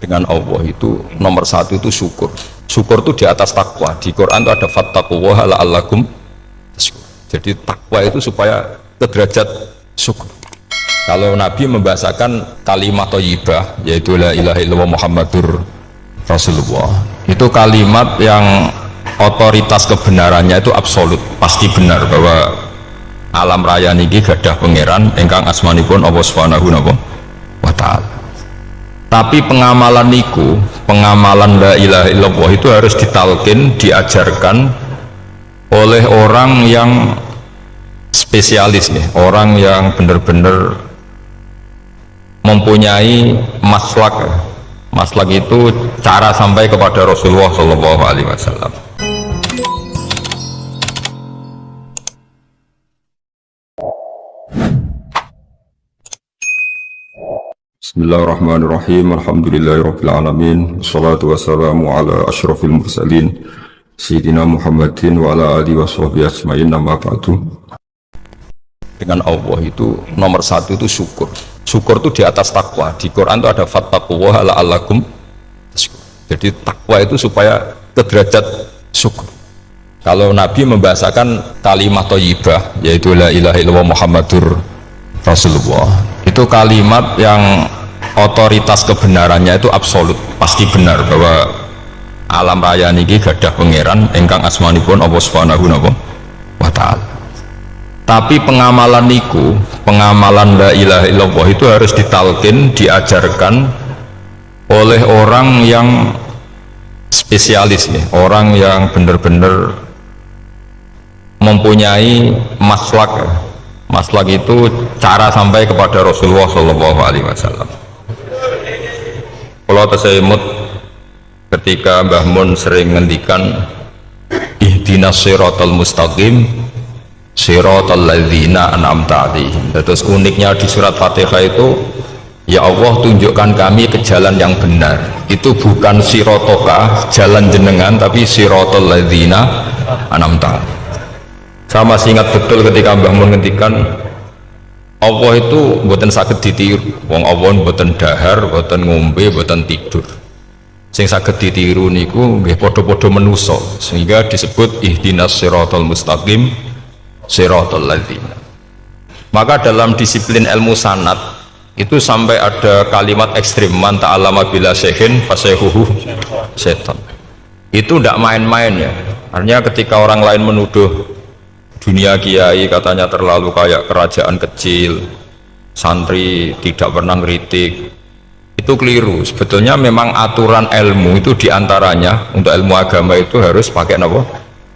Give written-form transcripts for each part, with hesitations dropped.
dengan Allah itu nomor satu itu syukur. Syukur itu di atas takwa. Di Quran itu ada fattaqullaha la'allakum tashkurun. Jadi takwa itu supaya ke derajat syukur. Kalau Nabi membahasakan kalimat thayyibah, yaitu la ilaha illallah Muhammadur Rasulullah, itu kalimat yang otoritas kebenarannya itu absolut, pasti benar bahwa alam raya niki gadah pangeran ingkang asmanipun Allah Subhanahu wa ta'ala. Tapi pengamalan niku, pengamalan la ilaha illallah itu harus ditalkin, diajarkan oleh orang yang spesialis nih, orang yang benar-benar mempunyai maslak. Maslak itu cara sampai kepada Rasulullah Shallallahu Alaihi Wasallam. Bismillahirrahmanirrahim. Alhamdulillahirabbil alamin. Wassalatu wassalamu ala asyrafil mursalin Sayyidina Muhammadin wa ala alihi washabbihi ajmain. Amma ba'du. Dengan Allah itu nomor satu itu syukur. Syukur itu di atas takwa. Di Quran itu ada fattaqullaha la'allakum tashkurun. Jadi takwa itu supaya ke derajat syukur. Kalau Nabi membahasakan kalimat thayyibah, yaitu la ilaha illallah Muhammadur Rasulullah, itu kalimat yang otoritas kebenarannya itu absolut, pasti benar bahwa alam raya niki gadah pangeran ingkang asmanipun Allah Subhanahu wa ta'ala. Tapi pengamalan niku, pengamalan la ilaha illallah itu harus ditalkin, diajarkan oleh orang yang spesialis nih, orang yang benar-benar mempunyai maslak. Maslak itu cara sampai kepada Rasulullah Shallallahu Alaihi Wasallam. Kalau tersemut ketika Mbah Mun sering ngendikan ihdinas siratal mustaqim siratal ladzina an'amta 'alaihim. Terus uniknya di surat Fatihah itu, ya Allah tunjukkan kami ke jalan yang benar. Itu bukan sirotoka jalan jenengan, tapi siratal ladzina an'amta 'alaihim. Saya masih ingat betul ketika Mbah Mun ngendikan Allah itu mboten saged ditiru. Wong Allah mboten dahar, mboten ngombe, mboten tidur. Sing saged ditiru niku nggih padha-padha manusa, sehingga disebut ihdinas siratal mustaqim siratal ladzina. Maka dalam disiplin ilmu sanad itu sampai ada kalimat ekstrim, man ta'allama bila syekhin fasyekhuhu setan. Itu tidak main-main ya. Artinya ketika orang lain menuduh dunia kiai katanya terlalu kayak kerajaan kecil, santri tidak pernah ngeritik, itu keliru. Sebetulnya memang aturan ilmu itu diantaranya untuk ilmu agama itu harus pakai apa?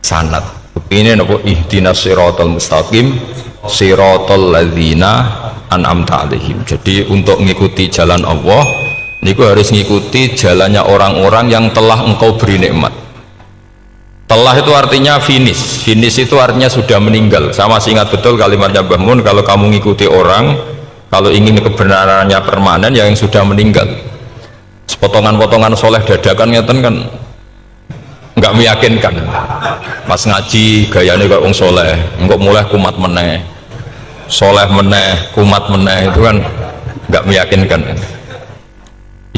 Sanad. Ini apa? Ihdinas siratal mustaqim siratal ladzina an'amta 'alaihim. Jadi untuk mengikuti jalan Allah niku harus mengikuti jalannya orang-orang yang telah engkau beri nikmat. Telah itu artinya finish. Finish itu artinya sudah meninggal. Saya masih ingat betul kalimatnya Mbah Mun, kalau kamu mengikuti orang, kalau ingin kebenarannya permanen, yang sudah meninggal. Sepotongan-potongan soleh dadakan ngeten kan nggak meyakinkan. Pas ngaji gayanya kayak wong soleh, enggak mulai kumat meneh, soleh meneh, kumat meneh, itu kan nggak meyakinkan.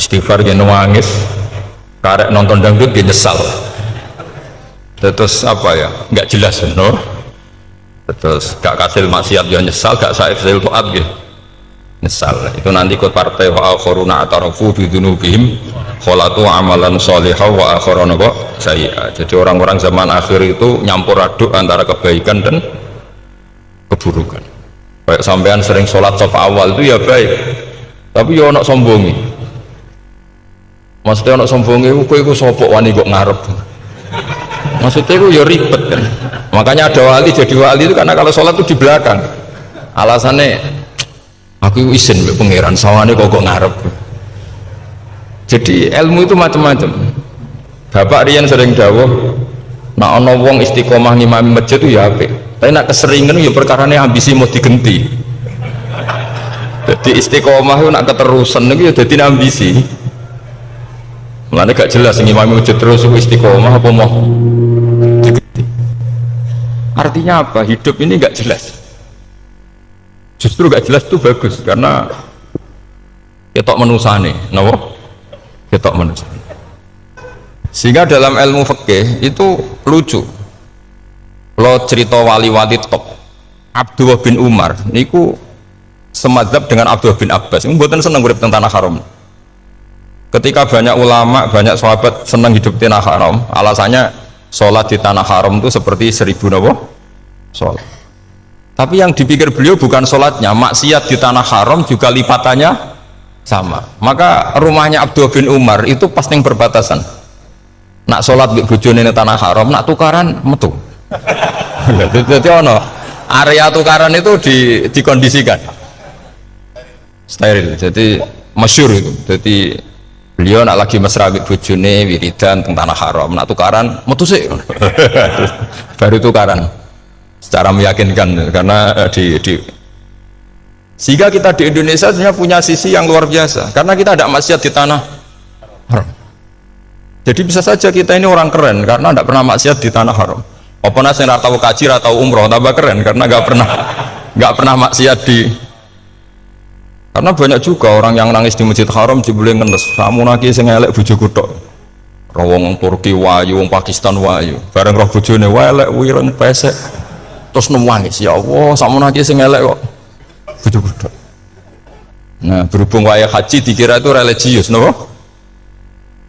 Istighfar dia nangis, karek nonton dangdut dia nyesal. Terus apa ya, nggak jelas no? Terus gak kasil maksiat dia nyesal, gak kasil taat gitu nyesal. Itu nanti ikut partai wa akharuna atarafu bi dzunubihim khalatu amalan shalihah wa akharuna sayyi'ah. Jadi orang-orang zaman akhir itu nyampur aduk antara kebaikan dan keburukan. Kayak sampean sering sholat saf awal itu ya baik, tapi ya ono sombongi. Maksudnya ono sombongi, kowe iku sapa wani kok ngarep. Maksudnya itu ya ribet kan. Makanya ada wali jadi wali itu karena kalau sholat itu di belakang. Alasannya aku izin mbek pangeran sawane kok ngarep. Jadi ilmu itu macam-macam. Bapak Rian sering dawuh, nak ana wong istiqomah ngimami masjid itu ya apik. Tapi nak keseringan ya perkarane ambisi mau digenti. Jadi istiqomah itu nak keterusan itu ya dadi ambisi. Mulane gak jelas ngimami masjid terus istiqomah apa mau digenti. Artinya apa? Hidup ini gak jelas. Justru gak jelas itu bagus karena ketok menusane, napa? ketok manusia. Sehingga dalam ilmu fikih itu lucu. Lo cerita wali-wali top Abdullah bin Umar niku semadzhab dengan Abdullah bin Abbas. Mboten seneng urip teng tanah haram. Ketika banyak ulama, banyak sahabat seneng hidup di tanah haram, alasannya sholat di tanah haram itu seperti 1000 napa? Sholat. Tapi yang dipikir beliau bukan sholatnya, maksiat di tanah haram juga lipatannya sama. Maka rumahnya Abdullah bin Umar itu pas ning perbatasan. Nak sholat di bojone ning tanah haram, nak tukaran metu. Jadi ono area tukaran itu dikondisikan steril, jadi masyhur itu. Jadi beliau nak lagi mesra di bojone wiridan teng tanah haram, nak tukaran metu sik. Baru tukaran secara meyakinkan karena sehingga kita di Indonesia sebenarnya punya sisi yang luar biasa karena kita ada maksiat di tanah haram. Jadi bisa saja kita ini orang keren karena tidak pernah maksiat di tanah haram. Apa nasi ratau kaji ratau umroh tambah keren karena nggak pernah maksiat di. Karena banyak juga orang yang nangis di Masjid Haram jebule ngenes. Kamu naki sing elek bojoku tok. Wong Turki wayu, wong Pakistan wayu. Bareng roh bojone elek wireng pesek. Terus nangis, ya Allah, sakmu naki sing elek kok bojoku tok. Nah, berhubung wayahe haji dikira itu religius, napa?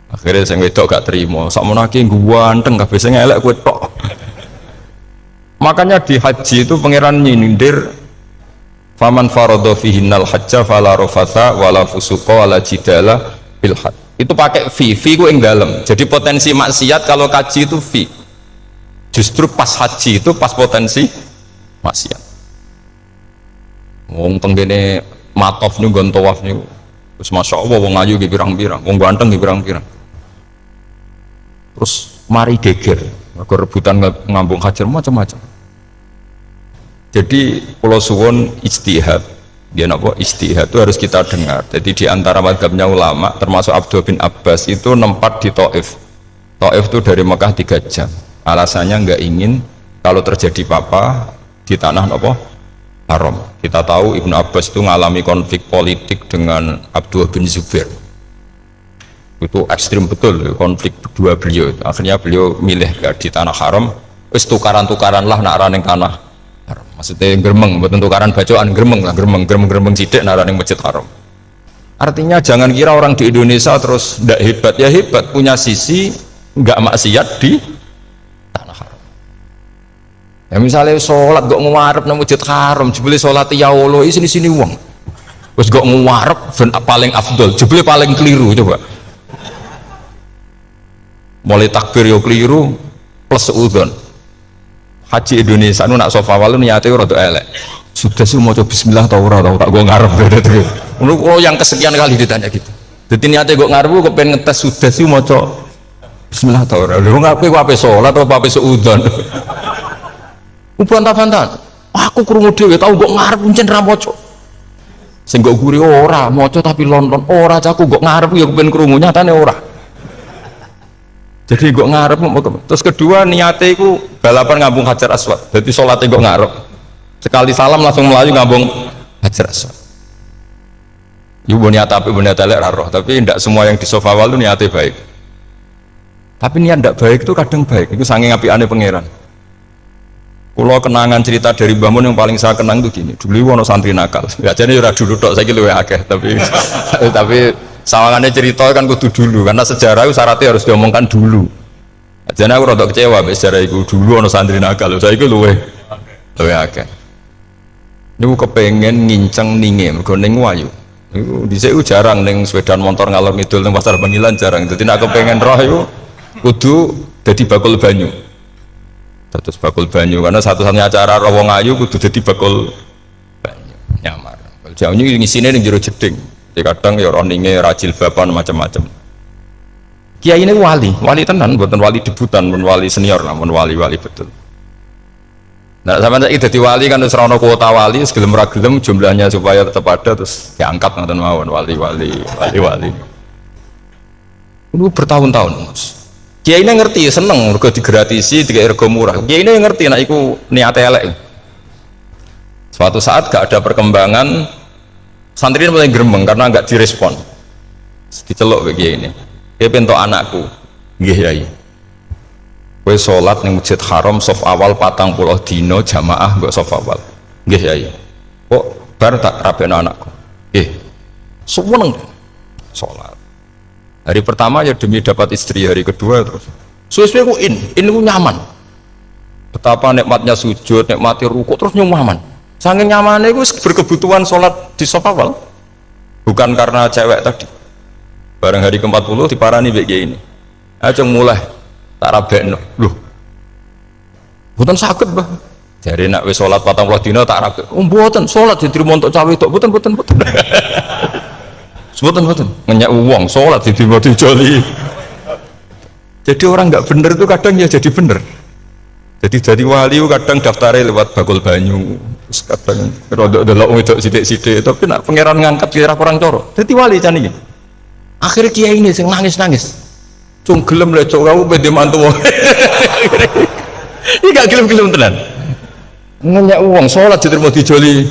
Akhirnya sing wedok gak terima. Sakmu naki ganteng kabeh sing elek kowe tok. Makanya di haji itu pangeran nyindir faman faradha fihinnal hajja fala rafatha wala fusuqa wala jidala fil hajj. Itu pakai fi ku ing dalem. Jadi potensi maksiat kalau haji itu fi. Justru pas haji itu pas potensi maksiat. Wong tenggene matof niku nggon tawaf niku. Terus masyaallah wong ayu ki pirang-pirang, wong ganteng ki pirang-pirang. Terus mari geger, mergo rebutan ngambung hajar macam-macam. Jadi pulau suwon ijtihad, dia napa ijtihad itu harus kita dengar. Jadi di antara mazhabnya ulama termasuk Abdullah bin Abbas itu nempat di Taif. Taif itu dari Mekah 3 jam. Alasannya nggak ingin kalau terjadi apa di tanah napa haram. Kita tahu Ibnu Abbas itu mengalami konflik politik dengan Abdullah bin Zubair. Itu ekstrim betul konflik kedua beliau. Akhirnya beliau milih di tanah haram. Wis tukaran-tukaran lah nak raning tanah. Maksudnya geremeng, buat tukaran bacaan geremeng lah, geremeng sidik nara ning Masjid Haram. Artinya jangan kira orang di Indonesia terus ndak hebat, ya hebat, punya sisi nggak maksiat di tanah haram. Ya misalnya sholat gak ngarep nang Masjid Haram, jebule sholat ya Allah sini wong. Terus gak ngarep paling afdol, jebule paling keliru coba. Mulai takbir yo keliru plus udzon. Haji Indonesia nu nak sofa walu niate rada elek. Sudah sih maca bismillah ta ora tak go ngarep gitu. Ngono yang kesekian kali ditanya gitu. Dadi niate go ngarep kok pengen ngetes sudah sih maca bismillah ta ora. Lha ngape kok ape salat apa ape suudzon. Bantah-bantah. Aku krungu dhewe tau kok ngarep pancen ra maca. Sing kok guri ora maca tapi lonton ora caku kok ngarep ya kepen krungu nyatane ora. Jadi kok ngarep, terus kedua niatnya itu balapan ngambung Hajar Aswad. Jadi sholatnya kok ngarep, sekali salam langsung melayu ngambung Hajar Aswad. Ibu niat tapi niat elek roh, tapi tidak semua yang di sofa wal itu niatnya baik. Tapi niat tidak baik itu kadang baik. Itu saking apiane pangeran. Kalau kenangan cerita dari Mbah Mun yang paling saya kenang itu gini. Dulu wono santri nakal. Ya jadi ora dulu tok, saiki luwih akeh. Tapi sawangannya cerita kan kudu dulu karena sejarah itu syaratnya harus diomongkan dulu. Jadi aku rada kecewa mbek sejarah itu dulu ono santri nakal, saiki luwih akeh. Niku kepengen nginceng ninge mergo ning wayu. Niku dhisik jarang ning sepeda motor ngalor ngidul ning pasar Bangilan jarang. Dadi nek kepengen roh iku kudu dadi bakul banyu. Terus bakul banyu karena satu-satunya acara roh wong ayu kudu dadi bakul banyu. Nyamar. Jauh ini ngisine ning jero jeding. Kadang ya roninge rajil bapan macam-macam. Kiai ini wali tenan, bukan wali debutan, bukan wali senior, namun wali betul. Nah, sama saya jadi wali kan terus rono kuota wali, segelem ragelem jumlahnya supaya tetap ada terus diangkat nonton mawon wali. Itu bertahun-tahun. Kiai ini ngerti, seneng, mergo digratisi, dikai rego murah. Kiai ini ngerti, nah iku niate elek. Suatu saat gak ada perkembangan. Santri ini mulai geremeng karena nggak direspon, diceluk begini ini. Dia pentok anakku, nggih Yai. Kowe salat ning Masjid Haram saf awal 40 dina jamaah mbok saf awal. Nggih Yai. Kok bar tak rapekno anakku. Nggih. Seneng salat. Hari pertama ya demi dapat istri, hari kedua terus. Suwe-suwe ku ku nyaman. Betapa nikmatnya sujud, nikmati rukuk terus nyaman. Saking nyamannya ku berkebutuhan salat di saf awal. Bukan karena cewek tadi. Bareng hari ke-40 diparani mbek ini. Aja mulai tak rabekno. Loh. Mboten saged, Mbah. Jare nek wis salat 40 dina tak rabek. Oh, mboten, salat diterima untuk cawe tok. Mboten. Mboten. Ngenyak wong salat diterima dijoli. Jadi orang nggak bener itu kadang ya jadi bener. Jadi wali kadang daftarnya lewat bakul banyu. Terus kadang rodok delok wedok sithik-sithik, tapi nak pangeran ngangkat kira kurang coro. Dadi wali jan iki. Akhirnya kiai ini sing nangis-nangis. Cung gelem lek cok kamu pede mantu. Iki gak gelem-gelem tenan. Ngenyak uang salat diterima dijoli.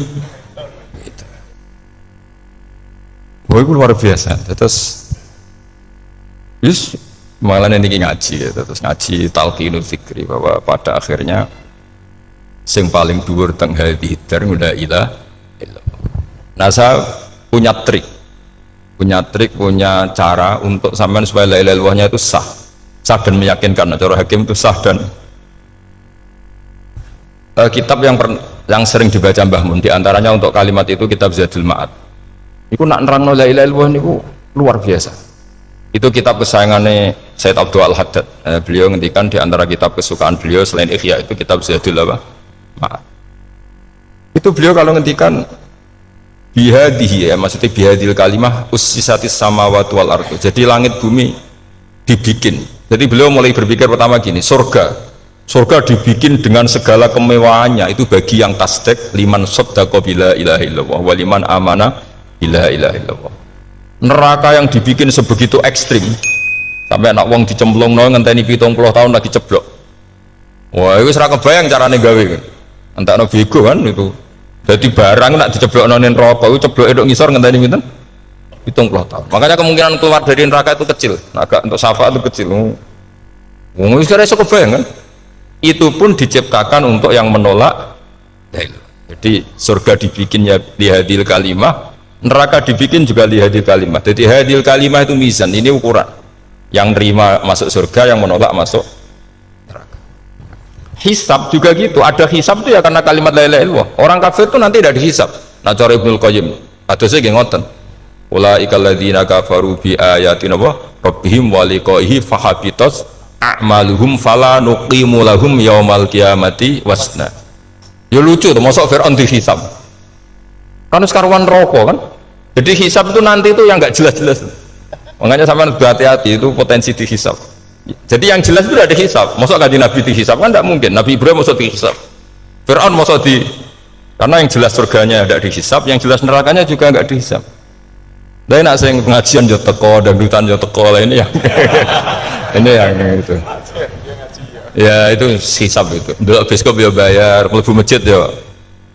Gitu. Wah, itu luar biasa. Terus malah nanti ngaji ya, terus ngaji talqinul fikri bahwa pada akhirnya sing paling dhuwur teng hadhihi dar la ilaha illallah. Nah, saya punya cara untuk sampean supaya la ilaha illallahnya itu sah dan meyakinkan. Cara hakim itu sah dan kitab yang sering dibaca Mbah Mun diantaranya untuk kalimat itu kitab Zadul Ma'ad. Iku nak nerangno la ilaha illallah niku luar biasa. Itu kitab kesayangannya Sayyid Abdul Al-Haddad. Beliau ngendikan di antara kitab kesukaan beliau selain Ihya itu kitab Zadul Ma'ad. Itu beliau kalau ngendikan bihadihi, ya maksudnya bihadil kalimah ussisatis samawati wal ardu. Jadi langit bumi dibikin. Jadi beliau mulai berpikir pertama gini, surga dibikin dengan segala kemewahannya itu bagi yang tasdek liman saddaqa bila ilaha illallah wa liman amana bila ilaha illallah. Neraka yang dibikin sebegitu ekstrim sampai anak wong dicemplungno ngenteni 70 tahun lagi ceblok. Wah, itu ora kebayang carane gawe. Entakno bego kan itu. Jadi barang nak diceblokno ning neraka itu cebloke tok ngisor ngenteni pinten? 70 tahun. Makanya kemungkinan keluar dari neraka itu kecil. Agak untuk syafaat itu kecil. Wong wis ora iso kebayang kan? Itu pun diciptakan untuk yang menolak. Jadi surga dibikinnya lihadil kalimah, neraka dibikin juga lihadil kalimah. Jadi hadil kalimah itu mizan, ini ukuran. Yang terima masuk surga, yang menolak masuk neraka. Hisab juga gitu, ada hisab itu ya karena kalimat la ilaha illallah. Orang kafir itu nanti tidak dihisab. Nah, cara Ibnul Qayyim, adosnya nggih ngoten. Ulaikal ladzina kafaru bi ayatina rabbihim wa liqaihi fahabitat a'maluhum fala nuqimu lahum yaumal qiyamati wasna. Ya lucu tuh, masuk Fir'aun dihisab kan sekarang rokok kan, jadi hisab itu nanti itu yang nggak jelas-jelas. Makanya sama hati-hati itu potensi dihisab. Jadi yang jelas itu ada hisab. Masuk kaji Nabi dihisab kan tidak mungkin. Nabi Ibrahim masuk dihisab, Fir'aun masuk karena yang jelas surganya tidak dihisab, yang jelas nerakanya juga nggak dihisab. Dan nak sing pengajian yo teko, dangdutan yo teko lah ini yang ini yang itu. Ya itu hisab itu. Dulu biskop yo bayar, mlebu masjid yo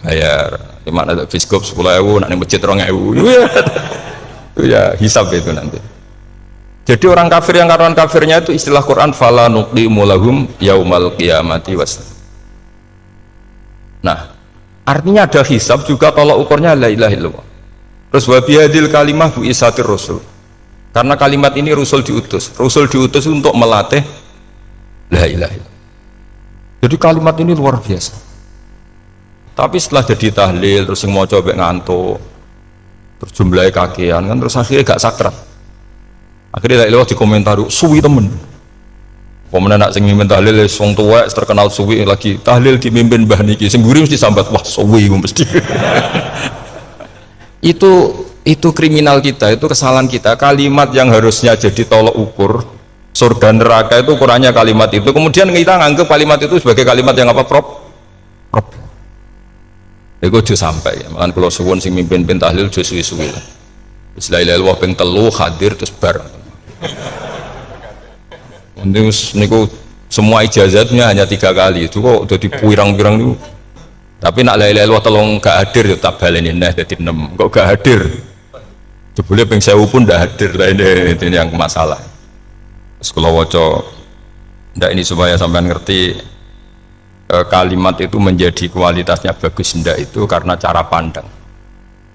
bayar. Gimana ada biskop 10.000, nak ning masjid 2.000. Itu ya hisab itu nanti. Jadi orang kafir yang karuan kafirnya itu istilah Quran fala nuqimu lahum yaumal qiyamati was. Nah, artinya ada hisab juga kalau ukurnya la ilaha illallah. Terus wabihadil kalimah bu isatir rasul. Karena kalimat ini rasul diutus untuk melatih la ilaha illallah. Jadi kalimat ini luar biasa. Tapi setelah jadi tahlil terus yang mau coba ngantuk, terus jumlahnya kakean kan, terus akhirnya gak sakrat. Akhirnya la ilaha dikomentari suwi temen. Pemenang nak sing mimpin tahlil wong tuwek terkenal suwi lagi tahlil dimimpin mbah niki sing mburi mesti sambat wah suwi mesti. itu kriminal kita, itu kesalahan kita. Kalimat yang harusnya jadi tolok ukur surga neraka itu ukurannya kalimat itu, kemudian kita nganggap kalimat itu sebagai kalimat yang apa prop itu aja sampai ya. Makan kalau suwun sing mimpin tahlil aja suwi-suwi lah. La ilaha illallah ping 3 hadir terus bar. Niku semua ijazatnya hanya 3 kali itu kok udah dipirang-pirang itu. Tapi nak la ilaha illallah tolong gak hadir ya tak baleni neh dadi 6. Kok gak hadir? Jebule ping 1000 pun ndak hadir lah, ini yang masalah. Sekolah waca ndak ini supaya sampean ngerti kalimat itu menjadi kualitasnya bagus ndak itu karena cara pandang.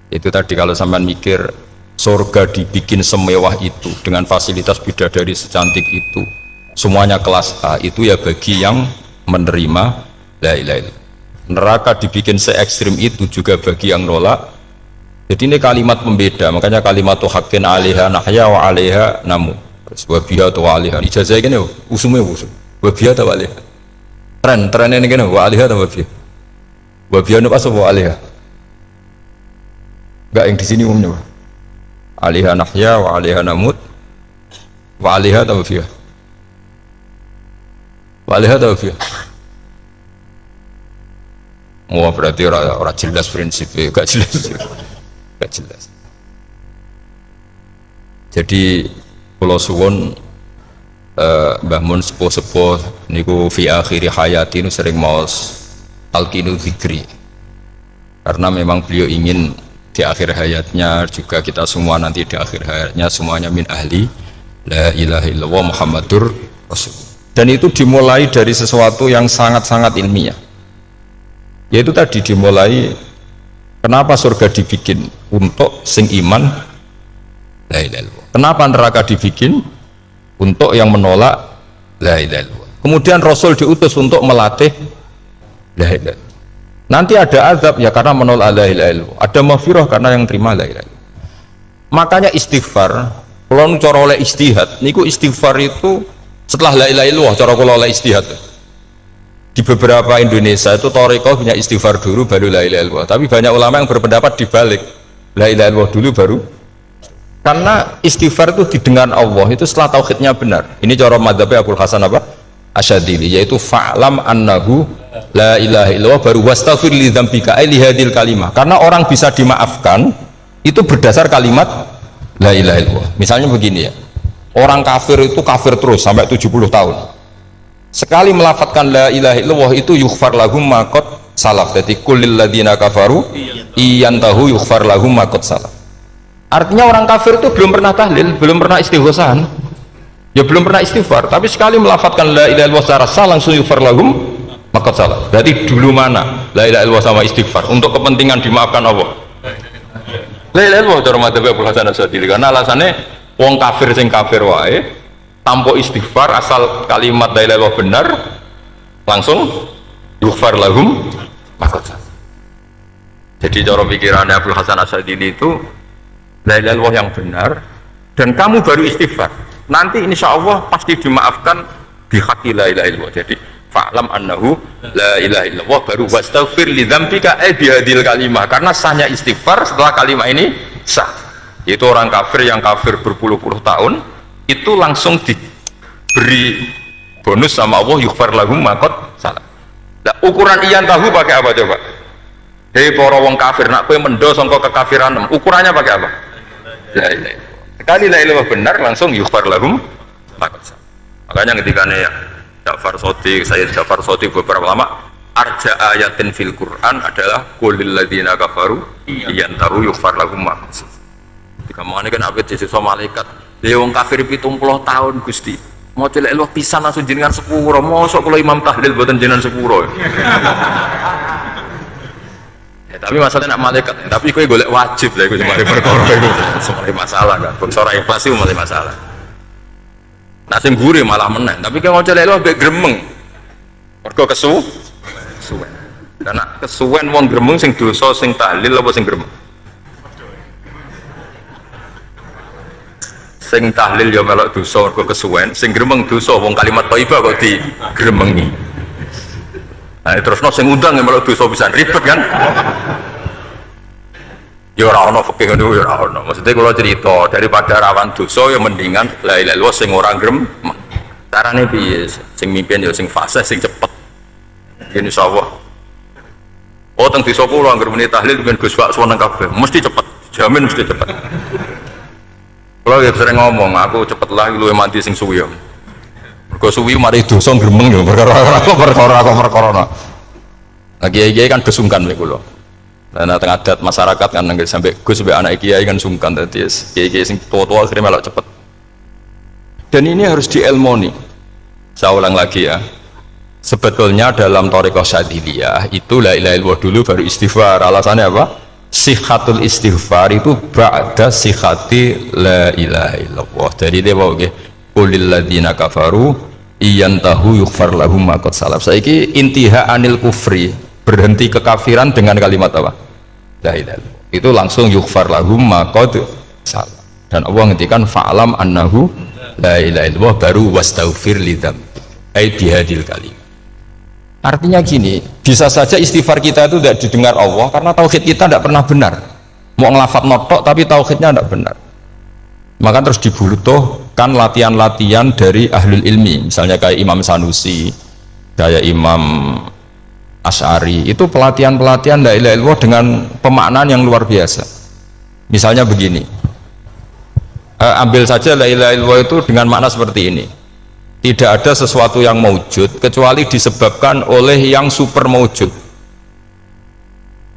Itu tadi kalau sampean mikir surga dibikin semewah itu dengan fasilitas bidadari secantik itu, semuanya kelas A, itu ya bagi yang menerima la ilaha illallah. Neraka dibikin se ekstrim itu juga bagi yang nolak. Jadi ini kalimat pembeda, makanya kalimat haqqin 'alaiha nahya wa 'alaiha namu. Wa biha wa 'alaiha. Ijazah kene usume usum. Wa biha wa 'alaiha. Tren ini kene wa 'alaiha wa biha. Wa biha apa wa 'alaiha? Enggak yang di sini umumnya. 'Alaiha nahya wa 'alaiha namut. Wa 'alaiha wa biha. Wa 'alaiha wa biha. Oh berarti orang jelas prinsipnya, gak jelas. Gak jelas. Jadi kula suwun Mbah Mun sepuh-sepuh niku fi akhiri hayati nu sering maos talqinu dzikri. Karena memang beliau ingin di akhir hayatnya juga kita semua nanti di akhir hayatnya semuanya min ahli la ilaha illallah Muhammadur Rasul. Dan itu dimulai dari sesuatu yang sangat-sangat ilmiah. Yaitu tadi dimulai kenapa surga dibikin untuk sing iman la ilaha illallah. Kenapa neraka dibikin untuk yang menolak la ilaha illallah. Kemudian Rasul diutus untuk melatih la ilaha illallah. Nanti ada azab ya karena menolak la ilaha illallah. Ada maghfirah karena yang terima la ilaha illallah. Makanya istighfar, kalau cara oleh ijtihad, niku istighfar itu setelah la ilaha illallah cara kula oleh ijtihad. Di beberapa Indonesia itu thariqah punya istighfar dulu baru la ilaha illallah. Tapi banyak ulama yang berpendapat dibalik. La ilaha illallah dulu baru. Karena istighfar itu didengar Allah itu setelah tauhidnya benar. Ini cara madzhabnya Abul Hasan apa? Asyadzili, yaitu fa'lam annahu la ilaha illallah baru wastaghfir li dzambika ai li hadil kalimah. Karena orang bisa dimaafkan itu berdasar kalimat la ilaha illallah. Misalnya begini ya. Orang kafir itu kafir terus sampai 70 tahun. Sekali melafatkan la ilaha illallah itu yughfar lahum ma qad salaf. Jadi kullil ladzina kafaru iyantahu yughfar lahum ma qad salaf. Artinya orang kafir itu belum pernah tahlil, belum pernah istighosahan, ya belum pernah istighfar, tapi sekali melafatkan la ilaha illallah secara sah langsung yughfar lahum ma qad salaf. Berarti dulu mana la ilaha illallah sama istighfar untuk kepentingan dimaafkan Allah? La ilaha illallah cara madzhab Abul Hasan Asyadzili, karena alasannya wong kafir sing kafir wae tanpa istighfar asal kalimat la ilaha illallah benar langsung yughfar lahum ma qad salaf. Jadi cara pikirannya Abul Hasan Asyadzili itu la ilaha illallah yang benar dan kamu baru istighfar nanti insya Allah pasti dimaafkan bihaqqi la ilaha illallah. Jadi fa'lam annahu la ilaha illallah baru wastaghfir li dzambika bihadil kalimah, karena sahnya istighfar setelah kalimat ini sah. Yaitu orang kafir yang kafir berpuluh-puluh tahun itu langsung diberi bonus sama Allah yughfar lahum ma qad salaf. Nah, ukuran iyan tahu pakai apa coba? Hei para wong kafir nak kowe mendo sangka kekafiran, ukurannya pakai apa? La ilaha illallah. Sekali la ilaha benar langsung yughfar lahum ma qad salaf. Makanya ketika ya Ja'far Shadiq, Sayyid Ja'far Shadiq beberapa lama arja ayatin fil Quran adalah qulil ladzina kafaru iyantahu yughfar lahum ma qad salaf. Ketika mangane kan abet sesuk malaikat. Dia wong kafir 70 tahun Gusti. Mau celek lu pisan langsung jenengan sepuro. Mosok kula imam tahlil mboten jenengan sepuro. Ya, tapi masalahnya nak malaikat. Tapi kowe golek wajib lah iku semare perkara iku. Semare masalah kan. Bangsa ora ikhlas iku malah masalah. Nah sing gure malah menang. Tapi kowe mau celek lu ambek gremeng. Mergo kesuwen. Karena kesuwen wong gremeng sing dosa sing tahlil apa sing gremeng? Sing tahlil ya melok dosa mergo kesuwen, sing gremeng dosa wong kalimat thayyibah kok digremengi. Nah terusno sing undang ya melok dosa pisan ribet kan. Ya ora ono fikih ngono ya ora ono. Maksudnya kalau cerita daripada rawan dosa ya mendingan la ilaha illallah sing ora gremeng. Carane piye? Sing mimpin ya sing fasih sing cepet. Yen insyaallah. Oh teng desa kula anggere muni tahlil ben Gus Pak suweneng kabeh, mesti cepet. Jamin mesti cepet. Kalau ya sering ngomong, aku cepet lah lu mati sing suwi. Mergo suwi mari dosa gremeng yo perkara. Lagi kan kesungkan lek kula. Nah tengah adat masyarakat kan nggak sampai Gus sampai anak kiai kan sungkan tadi kiai sing tua-tua akhirnya malah cepet. Dan ini harus diilmoni. Saya ulang lagi ya, sebetulnya dalam thariqah Syadziliyah itu la ilaha illallah dulu baru istighfar. Alasannya apa? Sihatul istighfar itu ba'da sihati la ilaha illallah. Jadi dia bawa ke qulil ladzina kafaru iyantahu yughfar lahum ma qad salaf. Saiki intiha anil kufri, berhenti kekafiran dengan kalimat apa? La ilaha illallah. Itu langsung yughfar lahum ma qad salaf. Dan Allah ngendikan fa'lam annahu la ilaha illallah baru wastaghfir lidzam ai bihadil kalim. Artinya gini, bisa saja istighfar kita itu tidak didengar Allah karena tauhid kita tidak pernah benar. Mau ngelafat notok tapi tauhidnya tidak benar. Maka terus dibutuhkan latihan-latihan dari ahlul ilmi, misalnya kayak Imam Sanusi, kayak Imam Asy'ari, itu pelatihan-pelatihan la ilaha illallah dengan pemaknaan yang luar biasa. Misalnya begini, ambil saja la ilaha illallah itu dengan makna seperti ini. Tidak ada sesuatu yang maujud kecuali disebabkan oleh yang super maujud.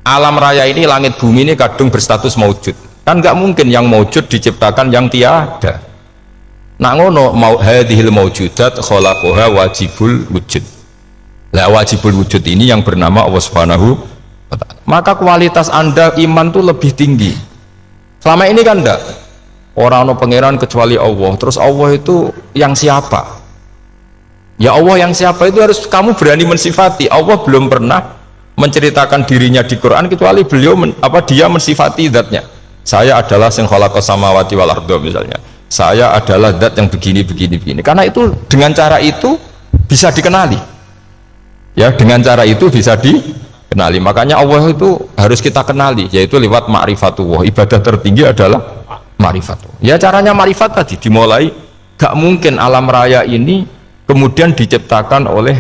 Alam raya ini, langit bumi ini kadung berstatus maujud. Kan nggak mungkin yang maujud diciptakan yang tiada. Nak ngono mau hadhil maujudat khalaqaha wajibul wujud. Lah wajibul wujud ini yang bernama Allah Subhanahu wa ta'ala. Maka kualitas Anda iman tuh lebih tinggi. Selama ini kan enggak. Orang no pangeran kecuali Allah. Terus Allah itu yang siapa? Ya Allah yang siapa itu harus kamu berani mensifati. Allah belum pernah menceritakan dirinya di Quran kecuali beliau dia mensifati zatnya. Saya adalah sing khalaqas samawati wal ardh misalnya. Saya adalah zat yang begini. Karena itu dengan cara itu bisa dikenali. Ya, dengan cara itu bisa dikenali. Makanya Allah itu harus kita kenali, yaitu lewat ma'rifatullah. Ibadah tertinggi adalah ma'rifatullah. Ya caranya ma'rifat tadi dimulai. Gak mungkin alam raya ini kemudian diciptakan oleh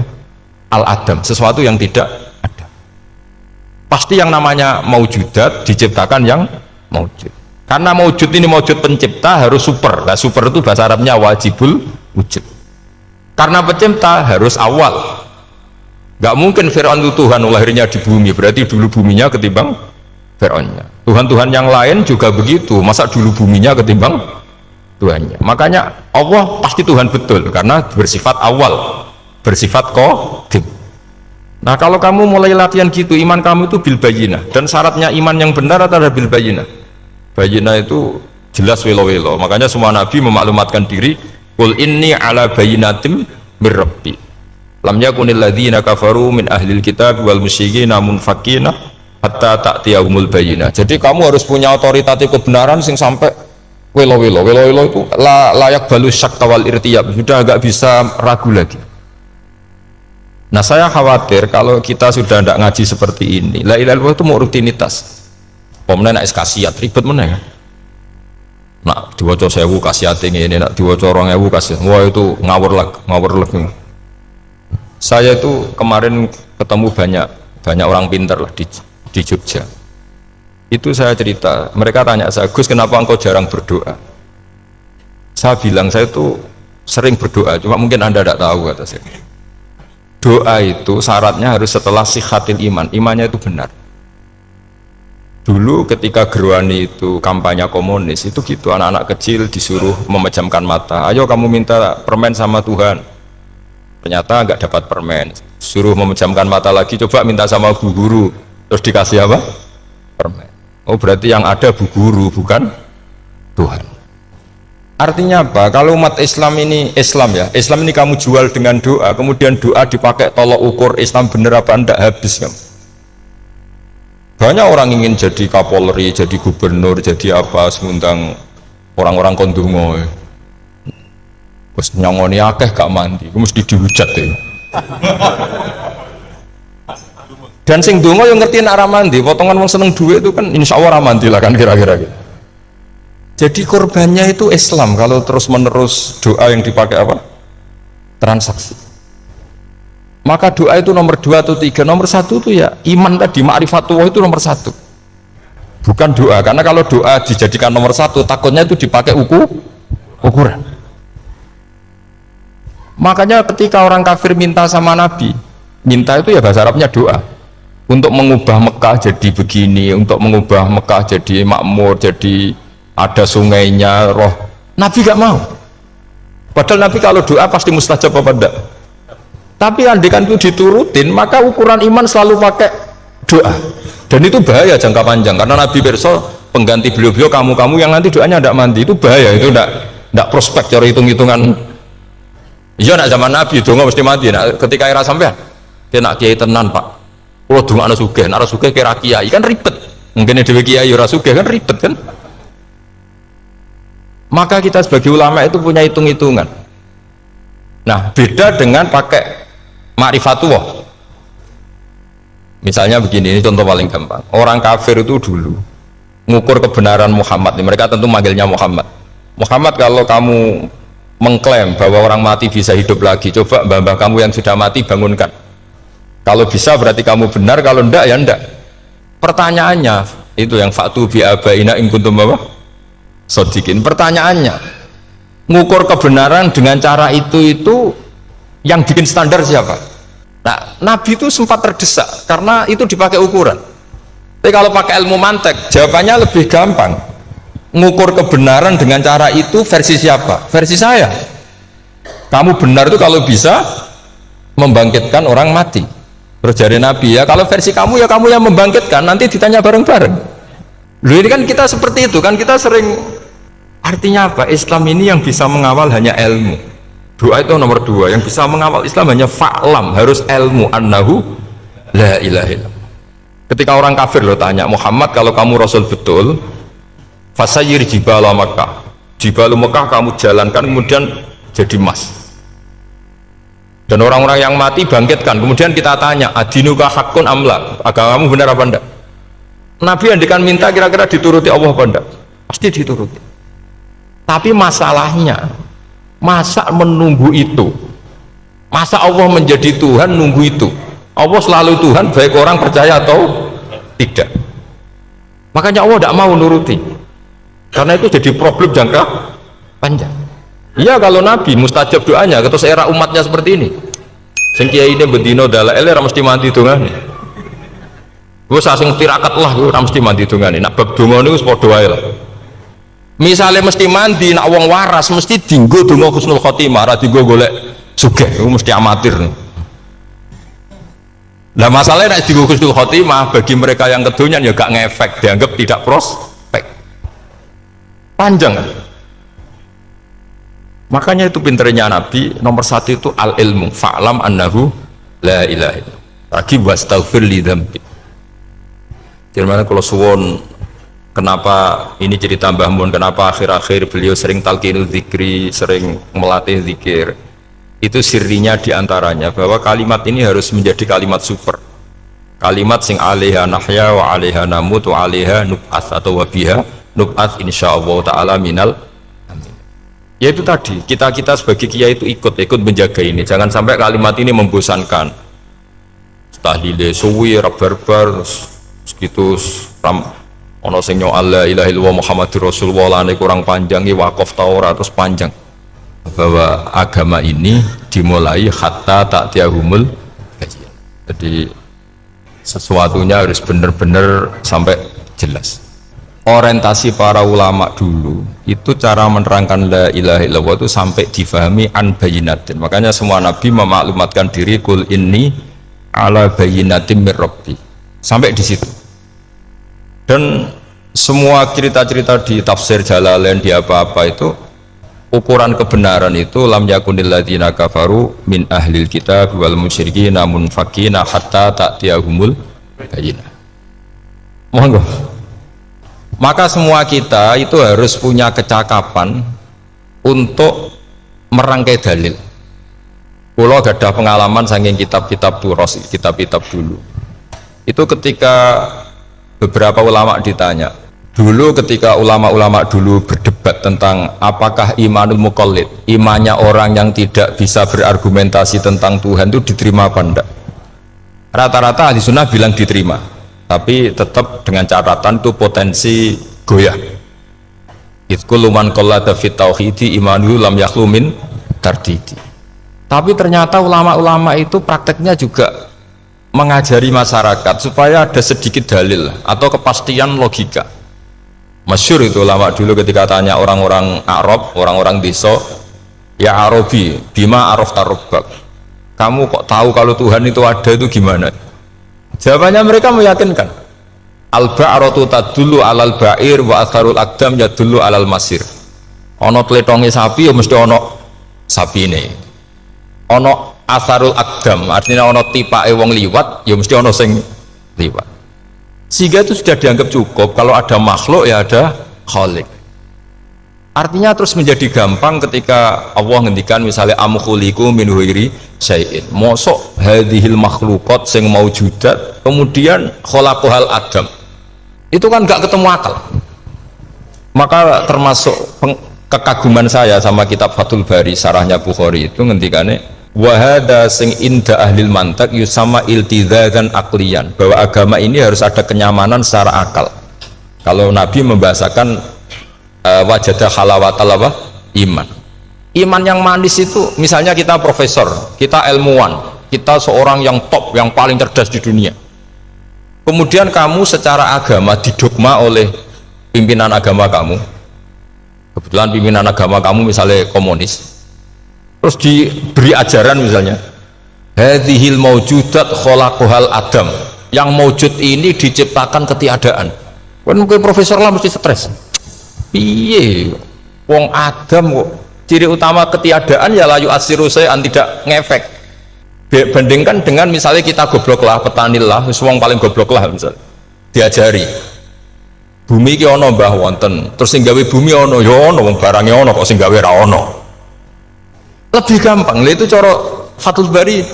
al-adam, sesuatu yang tidak ada. Pasti yang namanya maujudat diciptakan yang maujud. Karena maujud ini maujud pencipta harus super. Nah, super itu bahasa Arabnya wajibul wujud. Karena pencipta harus awal. Gak mungkin Fir'aun itu Tuhan lahirnya di bumi, berarti dulu buminya ketimbang Fir'aunnya. Tuhan-Tuhan yang lain juga begitu, masa dulu buminya ketimbang Tuhannya. Makanya Allah pasti Tuhan betul karena bersifat awal, bersifat qadim. Nah, kalau kamu mulai latihan gitu, iman kamu itu bil bayyinah. Dan syaratnya iman yang benar adalah bil bayyinah. Bayyinah itu jelas welo-welo. Makanya semua nabi memaklumatkan diri, qul inni ala bayyinatim mir rabbi. Lam yakunil ladzina kafaru min ahlil kitab wal musyrikin munfakina hatta ta'tiyahumul bayyinah. Jadi kamu harus punya otoritatif kebenaran sing sampai welo-welo itu layak balu syak wal irtiyab, sudah agak bisa ragu lagi. Nah, saya khawatir kalau kita sudah tidak ngaji seperti ini, la ilaha illallah itu mau rutinitas. Pemenang nak kasiat ribet mana ya? Nak diwaca 1000 kasiat ini, nak diwaca 2000 kasiat, wah itu ngawur lagi. Saya itu kemarin ketemu banyak orang pintar lah di Jogja. Itu saya cerita, mereka tanya saya, Gus kenapa engkau jarang berdoa? Saya bilang saya itu sering berdoa, cuma mungkin Anda tidak tahu kata saya. Doa itu syaratnya harus setelah sihatil iman, imannya itu benar. Dulu ketika Gerwani itu kampanye komunis itu gitu, anak-anak kecil disuruh memejamkan mata, ayo kamu minta permen sama Tuhan. Ternyata nggak dapat permen, suruh memejamkan mata lagi, coba minta sama bu guru, terus dikasih apa? Permen. Oh, berarti yang ada bu guru bukan Tuhan. Artinya apa? Kalau umat Islam ini Islam ini kamu jual dengan doa, kemudian doa dipakai tolok ukur Islam bener apa enggak, habis kamu. Banyak orang ingin jadi Kapolri, jadi gubernur, jadi apa, mengundang orang-orang kondungo. Terus nyongoni akeh gak mandi, mesti dihujat ya. Dan sing dongo yang ngertiin arah mandi, potongan wong seneng duit itu kan insya Allah mandi lah kan kira-kira gitu. Jadi korbannya itu Islam kalau terus menerus doa yang dipakai apa? Transaksi. Maka doa itu nomor 2 atau 3, nomor 1 itu ya iman tadi, ma'rifatullah itu nomor 1. Bukan doa, karena kalau doa dijadikan nomor 1 takutnya itu dipakai ukuran. Makanya ketika orang kafir minta sama Nabi, minta itu ya bahasa Arabnya doa. Untuk mengubah Mekah jadi begini, untuk mengubah Mekah jadi makmur, jadi ada sungainya, roh. Nabi gak mau. Padahal Nabi kalau doa pasti mustajab apa enggak? Tapi andikan itu diturutin, maka ukuran iman selalu pakai doa. Dan itu bahaya jangka panjang, karena Nabi Perso pengganti beliau-beliau kamu-kamu yang nanti doanya tidak mandi, itu bahaya, itu tidak prospek cara hitung-hitungan. Iya nak zaman Nabi donga mesti mati. Nah, ketika era sampean dia nak kiai tenan Pak, kalau donga anak sugih kira kiai kan ribet, mungkin dewe kiai ora sugih kan ribet kan. Maka kita sebagai ulama itu punya hitung-hitungan. Nah beda dengan pakai ma'rifatullah. Misalnya begini, ini contoh paling gampang. Orang kafir itu dulu mengukur kebenaran Muhammad, mereka tentu manggilnya Muhammad. Muhammad, kalau kamu mengklaim bahwa orang mati bisa hidup lagi, coba mbah-mbah kamu yang sudah mati bangunkan. Kalau bisa berarti kamu benar, kalau ndak ya ndak. Pertanyaannya itu yang fa'tu bi abaina in kuntum shodiqin. Pertanyaannya, ngukur kebenaran dengan cara itu yang bikin standar siapa? Nah, Nabi itu sempat terdesak karena itu dipakai ukuran. Tapi kalau pakai ilmu mantek, jawabannya lebih gampang. Ngukur kebenaran dengan cara itu versi siapa? Versi saya. Kamu benar itu kalau bisa membangkitkan orang mati. Terus dari Nabi, ya kalau versi kamu ya kamu yang membangkitkan, nanti ditanya bareng-bareng. Loh, ini kan kita seperti itu kan, kita sering. Artinya apa? Islam ini yang bisa mengawal hanya ilmu. Doa itu nomor 2, yang bisa mengawal Islam hanya fa'lam, harus ilmu annahu la ilaha illallah. Ketika orang kafir lo tanya, Muhammad kalau kamu Rasul betul, fasayyir jibala Makkah, jibalu Makkah kamu jalankan kemudian jadi emas. Dan orang-orang yang mati bangkitkan, kemudian kita tanya, adinuka hakun amla, agamamu benar apa enggak? Nabi andikan minta kira-kira dituruti Allah apa enggak? Pasti dituruti. Tapi masalahnya, masa menunggu itu? Masa Allah menjadi Tuhan nunggu itu? Allah selalu Tuhan baik orang percaya atau tidak. Makanya Allah tidak mau nuruti, karena itu jadi problem jangka panjang. Iya, kalau Nabi mustajab doanya, terus era umatnya seperti ini, sing kiai ini bedino dalek ele mesti mandi dongane. Gue sasing tirakat lah, gue mesti mandi dongane. Nak bab donga niku wis padha wae lah. Misalnya mesti mandi, nak wong waras mesti dinggo donga husnul khotimah, ora dinggo golek sugih, itu mesti amatir. Nah masalahnya nak dinggo husnul khotimah bagi mereka yang kedonyan ya gak ngefek, dianggap tidak prospek. Panjang kan? Makanya itu pinternya Nabi, nomor 1 itu al ilmu, fa'lam annahu la ilaha illallah. Lagi wastaghfir li dzambi. Jadi kalau suwon, kenapa ini jadi tambah mun, kenapa akhir-akhir beliau sering talqinu zikri, sering melatih zikir, itu sirinya diantaranya bahwa kalimat ini harus menjadi kalimat super, kalimat sing alaiha nahya wa alaiha namut wa alaiha nub'ats, atau wabiha nub'ats insyaallah ta'ala minal amin. Yaitu tadi, kita sebagai kiai itu ikut menjaga ini, jangan sampai kalimat ini membosankan. Tahlile suwi barbar segitu ono sing nyoal la ilaha illallah Muhammadur Rasulullah lane kurang panjang, wakaf Taurat terus panjang, bahwa agama ini dimulai hatta ta'tiyahumul bayyinah. Jadi sesuatunya harus benar-benar sampai jelas. Orientasi para ulama dulu itu cara menerangkan la ilaha illallah itu sampai difahami an bayyinatin. Makanya semua nabi memaklumatkan diri kul inni ala bayyinatin mir rabbi, sampai di situ. Dan semua cerita-cerita di tafsir Jalalain, di apa-apa itu ukuran kebenaran itu lam yakunil ladzina kafaru min ahlil kitab wal musyrikin namun fakina hatta ta'tiyahumul bayyinah. Monggo. Maka semua kita itu harus punya kecakapan untuk merangkai dalil. Kalau gak ada pengalaman saking kitab-kitab turos, kitab-kitab dulu itu, ketika beberapa ulama ditanya dulu, ketika ulama-ulama dulu berdebat tentang apakah imanul muqallid, imannya orang yang tidak bisa berargumentasi tentang Tuhan itu diterima apa enggak, rata-rata ahli sunnah bilang diterima, tapi tetap dengan catatan itu potensi goyah. Idzkullu man qallada fit tauhidi imanuhu lam yakhlu min tardidi. Tapi ternyata ulama-ulama itu prakteknya juga mengajari masyarakat supaya ada sedikit dalil atau kepastian logika. Masyhur itu ulama dulu ketika tanya orang-orang Arab, orang-orang desa Ya Arabi, bima arafta rabbak. Kamu kok tahu kalau Tuhan itu ada, itu gimana? Jawabannya mereka meyakinkan. Al-ba'ratu tadullu alal ba'ir wa atharul aqdam yadullu alal masir. Ono tletonge sapi ya mesti ono sapine. Ono atharul aqdam, artinya ono tipake wong liwat ya mesti ono sing liwat. Sehingga itu sudah dianggap cukup kalau ada makhluk ya ada khalik. Artinya terus menjadi gampang ketika Allah ngendikan misalnya am khuliqu min ghairi syai'in. Mosok hadhil makhluqat sing maujudat kemudian khalaqahal adam. Itu kan gak ketemu akal. Maka termasuk kekaguman saya sama kitab Fathul Bari sarahnya Bukhari itu ngendikane wa hadza sing inda ahlil mantak yusama iltizazan aqliyan, bahwa agama ini harus ada kenyamanan secara akal. Kalau Nabi membahasakan wajadah halawatal apa? Iman. Iman yang manis itu misalnya kita profesor, kita ilmuwan, kita seorang yang top, yang paling cerdas di dunia. Kemudian kamu secara agama didogma oleh pimpinan agama kamu. Kebetulan pimpinan agama kamu misalnya komunis. Terus diberi ajaran misalnya hadhil maujudat khalaqahal adam. Yang maujud ini diciptakan ketiadaan. Kan mungkin profesor lah mesti stres. Piye wong Adam kok ciri utama ketiadaan ya layu asiru saya tidak ngefek. Bandingkan dengan misalnya kita goblok lah, petani lah, wong paling goblok lah misalnya diajari bumi ki ono mbah wonten, terus sing gawe bumi ono ya ono, wong barangnya ono kok sing gawe ra ono. Lebih gampang itu cara Fathul Bari.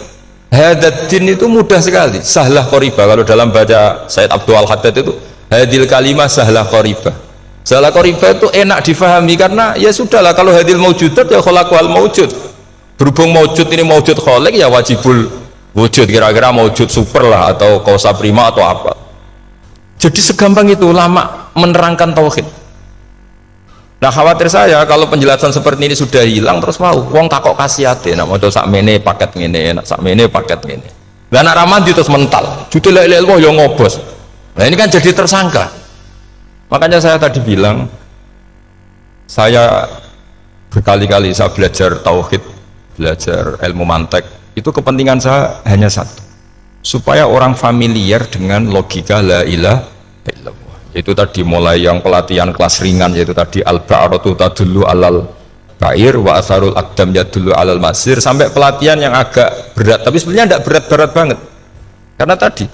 Hadaddin itu mudah sekali, sahlah qoriba. Kalau dalam baca Said Abdul Haddad itu hadil kalimah sahlah qoriba. Sahlah qoriba itu enak difahami karena ya sudahlah, kalau hadil maujudat ya khalaqal maujud. Berhubung maujud ini maujud khaliq ya wajibul wujud, kira-kira maujud super lah atau kausa prima atau apa. Jadi segampang itu ulama menerangkan tauhid. Nah khawatir saya kalau penjelasan seperti ini sudah hilang terus mau wong takok kasihate nak maca sakmene paket ngene, nak sakmene paket ngene. Lah nak ramadi terus mental. Judul la ilaha illallah yo ngobos. Nah ini kan jadi tersangka. Makanya saya tadi bilang saya berkali-kali saya belajar tauhid, belajar ilmu mantek, itu kepentingan saya hanya satu, supaya orang familiar dengan logika la ilaha illallah. Itu tadi mulai yang pelatihan kelas ringan, yaitu tadi al-ba'ratu tadullu alal ba'ir wa asarul aqdam yadullu alal masir, sampai pelatihan yang agak berat, tapi sebenarnya tidak berat-berat banget karena tadi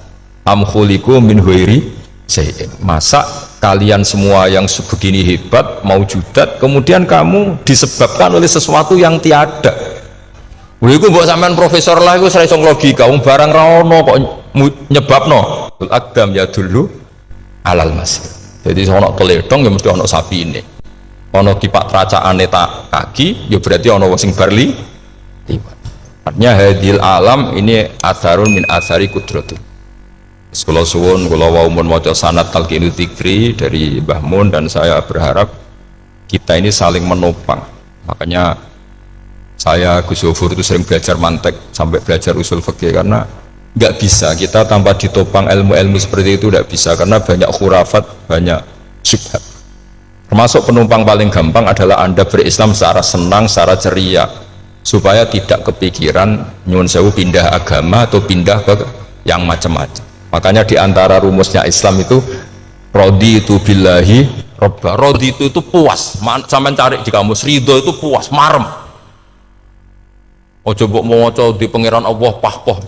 am khuliqu min ghairi syai'in. Masa kalian semua yang sebegini hebat maujudat kemudian kamu disebabkan oleh sesuatu yang tiada. Iku mbok sampean profesor lah iku ora iso logika, wong barang ra ono kok nyebabno. Al-aqdam ya dulu alal masir. Jadi ono teledong ya mesti ono sapine. Ono kipak tracaane tak kaki ya berarti ono wong sing barli liwat. Artinya hadil alam ini atharun min athari qudratul. Kula suwun kula wau mun maca sanad talqinu dzikri dari Mbah Mun, dan saya berharap kita ini saling menopang. Makanya saya Gus Zofur itu sering belajar mantek sampai belajar usul fikih, karena nggak bisa kita tanpa ditopang ilmu-ilmu seperti itu, tidak bisa, karena banyak khurafat, banyak syubhat. Termasuk penumpang paling gampang adalah Anda berislam secara senang, secara ceria, supaya tidak kepikiran nyuwun sewu pindah agama atau pindah ke yang macam-macam. Makanya diantara rumusnya Islam itu raditu billahi robba. Raditu itu puas, sampai cari di kamus, ridho itu puas, marem. Ojo mbok maca di pangeran Allah pah-pah.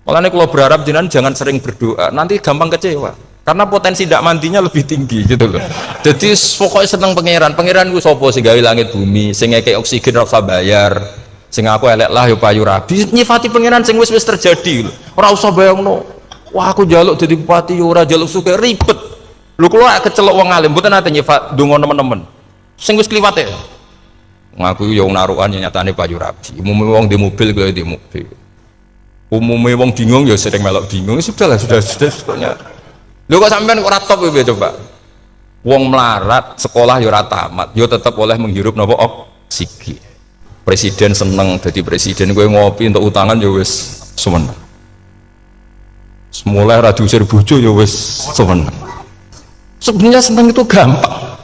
Makanya kalau berharap jenengan jangan sering berdoa, nanti gampang kecewa. Karena potensi tidak mandinya lebih tinggi gitu loh. Jadi pokoknya seneng pangeran. Pangeran ku sapa sing gawe langit bumi, sing ngekek oksigen ora usah bayar. Sing aku elek lah yo payu rabi. Nyifati pangeran sing wis terjadi lho. Ora usah bayangno. Wah aku jaluk jadi bupati yo ora jaluk suke ribet. Lho kula kecelok wong alim mboten nate nyifat donga teman-teman. Sing wis kliwate. Ngaku yo narukan nyatane payu rabi. Umume wong di mobil kaya di mobil. Umume wong bingung ya sering melok bingung. Sudah sebetulnya. Lho kok sampean ora top piye coba? Wong melarat sekolah ya ora tamat, yo tetep oleh menghirup napa oksigen. Presiden seneng jadi presiden, kowe ngopi untuk utangan ya wis semeneng. Semula ra diusir bojo ya wis semeneng. Sebenarnya seneng itu gampang.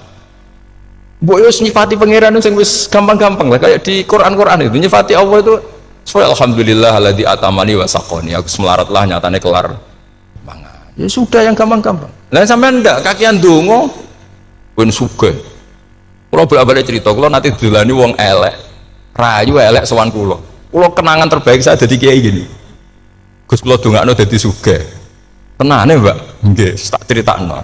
Mbok yo nyifati pangeran sing wis gampang-gampang lah kayak di Quran itu nyifati Allah itu soal alhamdulillah alladzi atamani wa saqoni aku semelarat lah nyatane kelar mangan. Ya sudah yang gampang-gampang. Lah sampean ndak kakian donga pun sugih. Kula bolak-balik cerita kula nanti dolani wong elek. Rayu elek sowan kula. Kula kenangan terbaik saya dadi kiai gini. Gus kula dongakno dadi sugih. Tenane, Mbak. Nggih, tak critakno.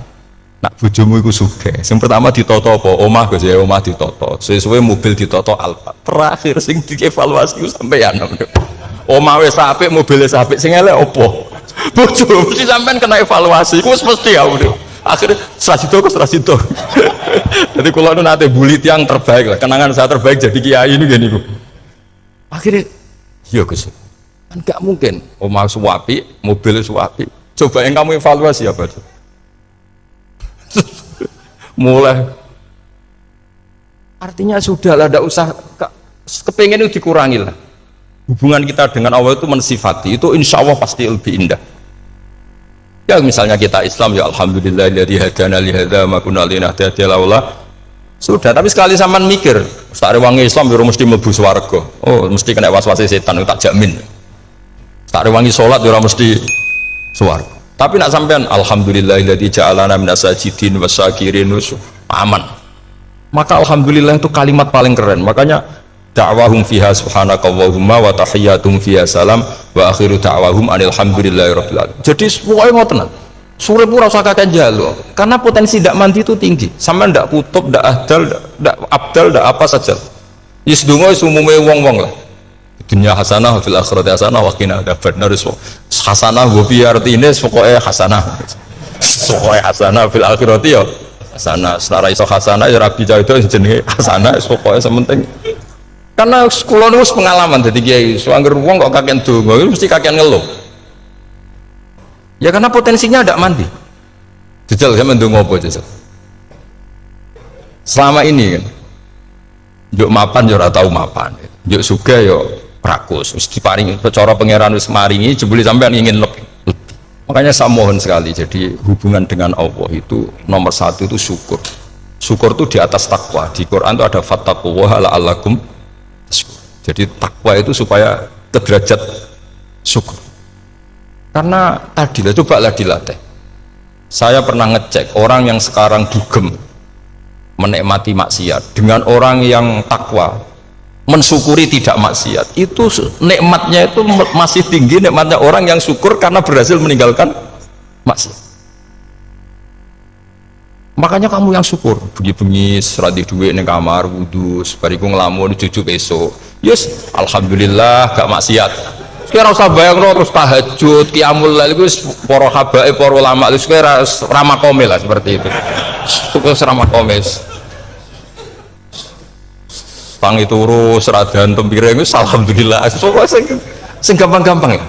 Nak bojomu iku sugih. Sing pertama ditoto apa? Omah Gus ya, omah ditoto. Suwe-suwe mobil ditoto Alphard. Terakhir sing dievaluasi ku sampeyan. Omah wis apik, mobil wis apik, sing elek apa? Bojomu mesti sampean kena evaluasi. Ku wis mesti ya. Akhirnya serasito. Jadi kalau nanti bulit yang terbaik lah, kenangan saya terbaik jadi kiai ini gini Bu. Akhirnya, iya Gus. Kan gak mungkin. Omah suwapi, mobil suwapi. Coba yang kamu evaluasi apa tuh? Mulai artinya sudah lah, tidak usah kepengen itu dikurangi lah. Hubungan kita dengan Allah itu mensifati itu insya Allah pasti lebih indah. Ya misalnya kita Islam ya alhamdulillah dari hadana li hadza ma kunna linahtadiya laula. Sudah, tapi sekali sampean mikir sak rewangi Islam yo mesti mlebu swarga. Oh mesti kena waswase setan tak jamin. Sak rewangi salat yo mesti swarga. Tapi nak sampean alhamdulillahilladzi ja'alana minas sajidin wasyakirin aman. Maka alhamdulillah itu kalimat paling keren. Makanya da'wahum fiha subhanakallahumma wa tahiyyatum fiha salam wa akhiru da'wahum alhamdulillahirabbil alamin. Jadi pokoke ngoten. Sore pura usah kakek njaluk. Karena potensi ndak mandi itu tinggi. Sampean ndak kutub, ndak ahdal, ndak abdal, ndak apa saja. Wis donga wis umume wong-wong lah. Dunia hasanah fil akhirati hasanah wa qina adzabannar. Hasanah wa bi artine pokoke hasanah. Pokoke hasanah fil akhirati ya hasanah. Senara iso hasanah ya rabi itu jenenge hasanah pokoke sementing. Karena kula niku pengalaman dadi kiai, suangger wong kok kakean donga mesti kakean ngeluh. Ya karena potensinya ndak mandi. Jajal sampean ndonga apa jajal? Selama ini kan njuk mapan yo ora tau mapan. Njuk sugih yo rakus, wis diparingi cara pangeran wis maringi jebule sampean ingin lebih. Makanya saya mohon sekali, jadi hubungan dengan Allah itu nomor satu itu syukur. Syukur itu di atas takwa. Di Quran itu ada fattaqullaha la'allakum tashkurun. Jadi takwa itu supaya ke derajat syukur. Karena tadilah cobalah dilatih. Saya pernah ngecek orang yang sekarang dugem menikmati maksiat dengan orang yang takwa mensyukuri tidak maksiat, itu nikmatnya itu masih tinggi nikmatnya orang yang syukur karena berhasil meninggalkan maksiat. Makanya kamu yang syukur bengi-bengi seradi duit ning kamar wudu bariku ngelamun cucu besok yes alhamdulillah gak maksiat. Sekarang usah bayang terus tahajud qiyamul lail iku para habae para ulama wis ramah komel lah seperti itu. Terus ramah komes tangi turu seradan tempiring itu alhamdulillah sing gampang-gampang ya.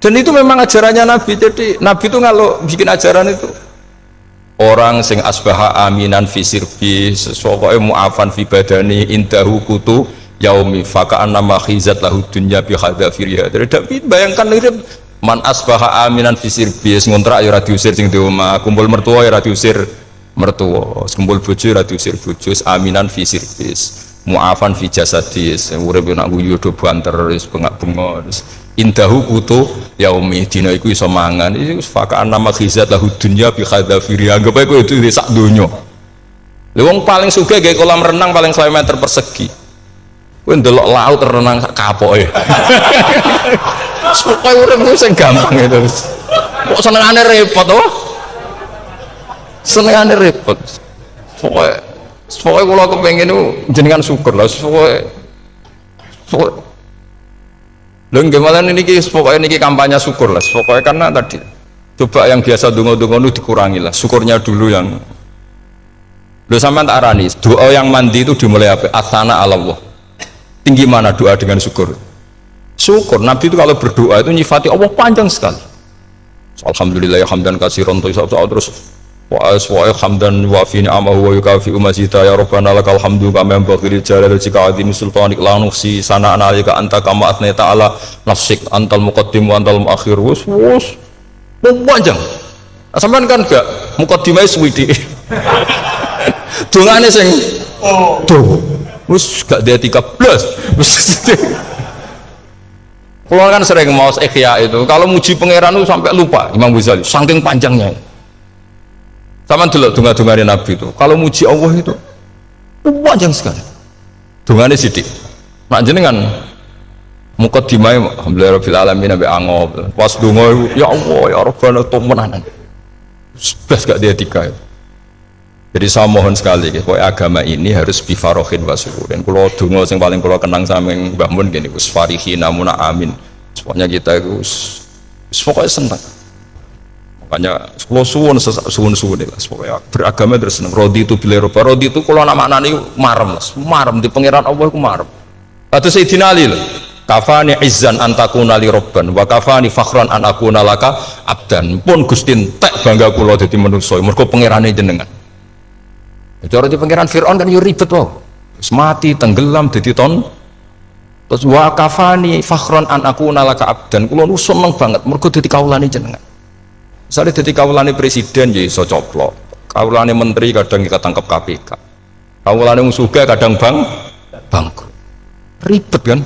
Dan itu memang ajarannya Nabi. Jadi Nabi itu kalau bikin ajaran itu orang sing asbaha aminan fi sirbi sesuai mu'afan fi badani indahu kutu yaumi faka'an nama khizat lahu dunya bi khadafiriha. Tapi bayangkan itu man asbaha aminan fi sirbi ngontrak ya ora diusir sing di omah, kumpul mertua ya ora diusir mertua, kumpul bojo ra diusir bojo, aminan fi sirbis, mu'afan fi jasadis, urip nak guyu do banter wis bengak-bengok. Indahu kutu yaumi dina iku iso mangan. Iki fakaan nama khizat lahu dunya bi khadafiri. Anggap ae kowe itu sak donya. Lha wong paling sugih gawe kolam renang paling 100 meter persegi. Kowe ndelok laut renang sak kapoke. Pokoke urip sing gampang itu. Kok senengane repot to? Senengane repot. Pokoknya kalau kepengen itu jenengan syukur lah. Pokoknya lho gimana ini pokoknya ini kampanye syukur lah. Pokoknya karena tadi coba yang biasa dungo-dungo itu dikurangi lah. Syukurnya dulu yang lho sampean tak arani doa yang mandi itu dimulai apa? Asana Allah. Tinggi mana doa dengan syukur? Syukur. Nabi itu kalau berdoa itu nyifati Allah panjang sekali. Alhamdulillah ya hamdan katsiran terus wa hamdan wa fi ni'amahu wa yukafi mazida ya rabbana lakal hamdu kama yanbaghi jalal wajhika azim sultanik la nuksi sana'an alika anta kama athnata ala nafsik antal muqaddim wa antal muakhir wus panjang sampean kan gak muqaddimah suwidi dongane sing tuh wis gak dia 13 wis. Kalau kan sering mau ikhya itu kalau muji pangeran itu sampai lupa Imam Ghazali saking panjangnya. Sama dulu donga-dongane Nabi itu kalau muji Allah itu panjang sekali dongane sithik nak jenengan mukaddimah alhamdulillah rabbil alamin sampai angob pas donga ya Allah ya Rabbana temenan bebas gak dia tiga itu. Jadi saya mohon sekali bahwa agama ini harus bifarohin wa syukurin. Kalau donga yang paling kalau kenang sama Mbah Mun gini us farihina muna amin semuanya kita itu pokoknya senang. Makanya kalau suwun lah pokoknya beragama terus senang. Rodi itu bila rodi itu kalau nama anak ini marem di pangeran Allah itu marem. Kata Sayyidina Ali lah kafani izzan antakuna li robban wa kafani fakhran an akuna laka abdan pun gustin tek bangga kula dadi manusa mergo pangerane jenengan. Cara di pangeran Fir'aun kan yo ribet wae. Wis mati tenggelam dadi ton. Terus wa kafani fakhran an akuna laka abdan kula nu seneng banget mergo dadi kawulane jenengan. Misale dadi kawulane presiden ya iso coplok. Kawulane menteri kadang ketangkep KPK. Kawulane wong sugih kadang bangkrut. Ribet kan?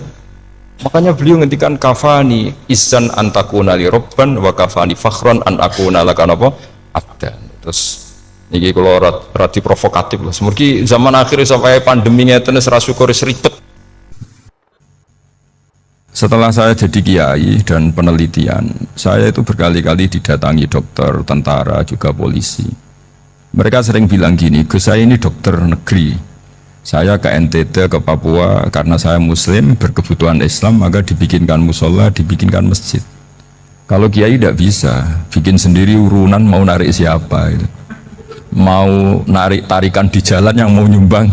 Makanya beliau ngendikan kafani izzan antakuna li robban wa kafani fakhran an akuna laka napa abdan. Terus niki kalau rati provokatif lah. Semoga zaman akhir sampai pandemi ngeten ora syukur ribet. Setelah saya jadi kiai dan penelitian, saya itu berkali-kali didatangi dokter, tentara, juga polisi. Mereka sering bilang gini, Gus saya ini dokter negeri. Saya ke NTT, ke Papua, karena saya muslim, berkebutuhan Islam, maka dibikinkan musola, dibikinkan masjid. Kalau kiai tidak bisa, bikin sendiri urunan mau narik siapa itu. Mau narik tarikan di jalan yang mau nyumbang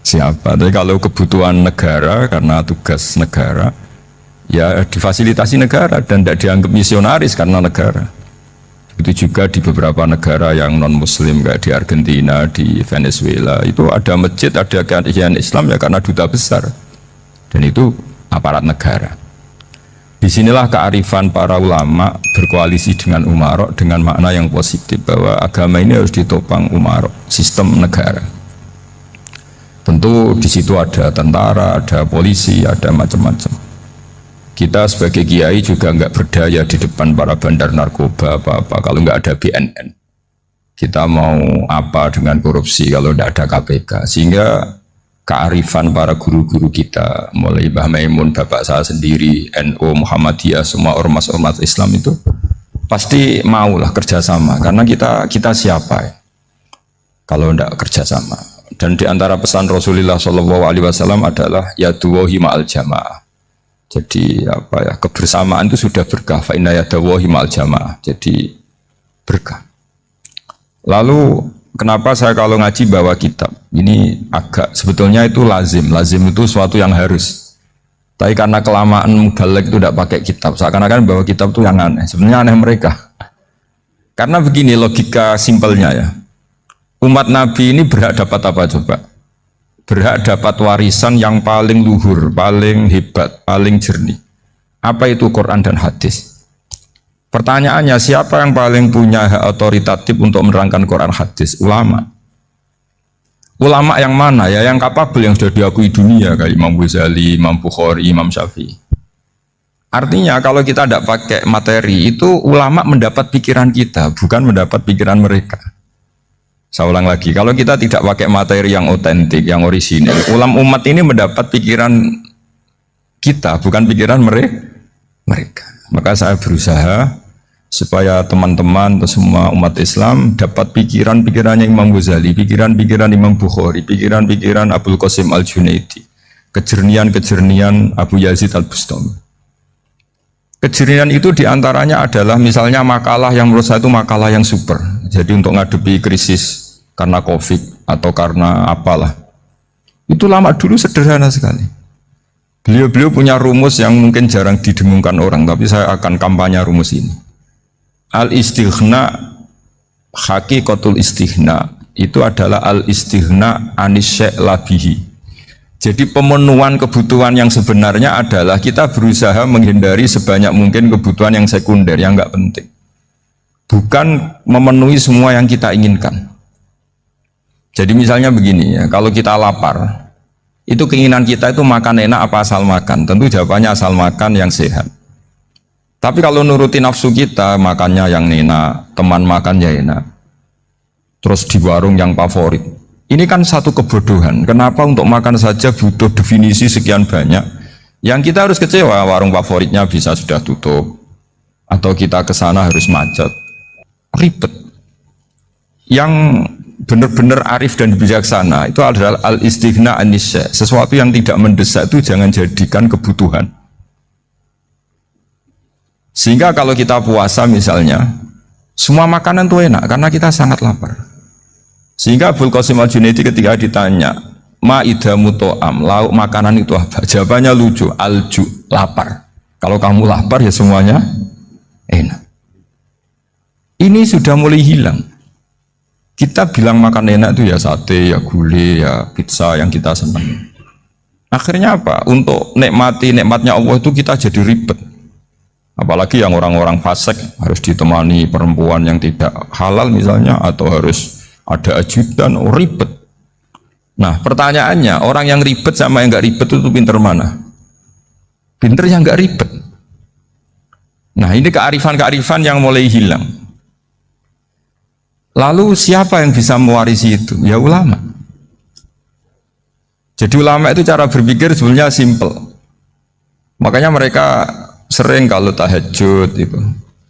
siapa. Tapi kalau kebutuhan negara karena tugas negara ya difasilitasi negara dan tidak dianggap misionaris karena negara. Itu juga di beberapa negara yang non muslim kayak di Argentina, di Venezuela itu ada masjid, ada kajian Islam ya karena duta besar dan itu aparat negara. Disinilah kearifan para ulama berkoalisi dengan umarok dengan makna yang positif bahwa agama ini harus ditopang umarok, sistem negara. Tentu di situ ada tentara, ada polisi, ada macam-macam. Kita sebagai kiai juga nggak berdaya di depan para bandar narkoba apa-apa kalau nggak ada BNN. Kita mau apa dengan korupsi kalau tidak ada KPK? Sehingga kearifan para guru-guru kita mulai Mbah Maimun, bapak saya sendiri, NU, Muhammadiyah, semua ormas-ormas Islam itu pasti maulah kerjasama karena kita siapa ya kalau tidak kerjasama. Dan diantara pesan Rasulullah SAW adalah yaduwahi ma'al jamaah. Jadi apa ya kebersamaan itu sudah berkah. Fa inna yadawahi ma'al jamaah. Jadi berkah. Lalu kenapa saya kalau ngaji bawa kitab? Ini agak sebetulnya itu lazim. Lazim itu suatu yang harus. Tapi karena kelamaan mubalek itu tidak pakai kitab. Seakan-akan bawa kitab itu yang aneh. Sebenarnya aneh mereka. Karena begini logika simpelnya ya. Umat Nabi ini berhak dapat apa coba? Berhak dapat warisan yang paling luhur, paling hebat, paling jernih. Apa itu Quran dan hadis? Pertanyaannya, siapa yang paling punya hak otoritatif untuk menerangkan Quran hadis? Ulama. Ulama yang mana ya? Yang kapabel, yang sudah diakui dunia kayak Imam Ghazali, Imam Bukhari, Imam Syafi'i. Artinya kalau kita tidak pakai materi itu ulama mendapat pikiran kita, bukan mendapat pikiran mereka. Saya ulang lagi, kalau kita tidak pakai materi yang otentik, yang orisinil, umat ini mendapat pikiran kita, bukan pikiran mereka. Maka saya berusaha supaya teman-teman atau semua umat Islam dapat pikiran-pikirannya Imam Ghazali, pikiran-pikiran Imam Bukhari, pikiran-pikiran Abdul Qasim Al-Junaidi, kejernian-kejernian Abu Yazid Al-Bustami. Kejernian itu diantaranya adalah misalnya makalah yang menurut saya itu makalah yang super. Jadi untuk ngadepi krisis karena COVID atau karena apalah. Itu lama dulu sederhana sekali. Beliau punya rumus yang mungkin jarang didengungkan orang, tapi saya akan kampanye rumus ini. Al-istighna haqiqatul istighna itu adalah al-istighna anisya' labihi. Jadi pemenuhan kebutuhan yang sebenarnya adalah kita berusaha menghindari sebanyak mungkin kebutuhan yang sekunder, yang enggak penting. Bukan memenuhi semua yang kita inginkan. Jadi misalnya begini ya, kalau kita lapar, itu keinginan kita itu makan enak apa asal makan? Tentu jawabannya asal makan yang sehat. Tapi kalau nuruti nafsu kita, makannya yang enak, teman makan ya enak, terus di warung yang favorit. Ini kan satu kebodohan. Kenapa untuk makan saja butuh definisi sekian banyak? Yang kita harus kecewa, warung favoritnya bisa sudah tutup, atau kita ke sana harus macet, ribet. Yang benar-benar arif dan bijaksana itu adalah al-istighna an-nisya. Sesuatu yang tidak mendesak itu jangan jadikan kebutuhan. Sehingga kalau kita puasa misalnya, semua makanan itu enak karena kita sangat lapar. Sehingga Abul Qasim Al-Junaidi ketika ditanya, ma'idamu to'am, lauk makanan itu apa? Jawabannya lucu, alju, lapar. Kalau kamu lapar ya semuanya enak. Ini sudah mulai hilang. Kita bilang makan enak itu ya sate, ya gulai, ya pizza yang kita senang. Akhirnya apa? Untuk nikmati nikmatnya Allah itu kita jadi ribet. Apalagi yang orang-orang fasik harus ditemani perempuan yang tidak halal misalnya, atau harus ada ajudan, ribet. Nah pertanyaannya, orang yang ribet sama yang nggak ribet itu pinter mana? Pinter yang nggak ribet. Nah ini kearifan-kearifan yang mulai hilang. Lalu siapa yang bisa mewarisi itu? Ya ulama. Jadi ulama itu cara berpikir sebenarnya simple. Makanya mereka sering kalau tahajud itu,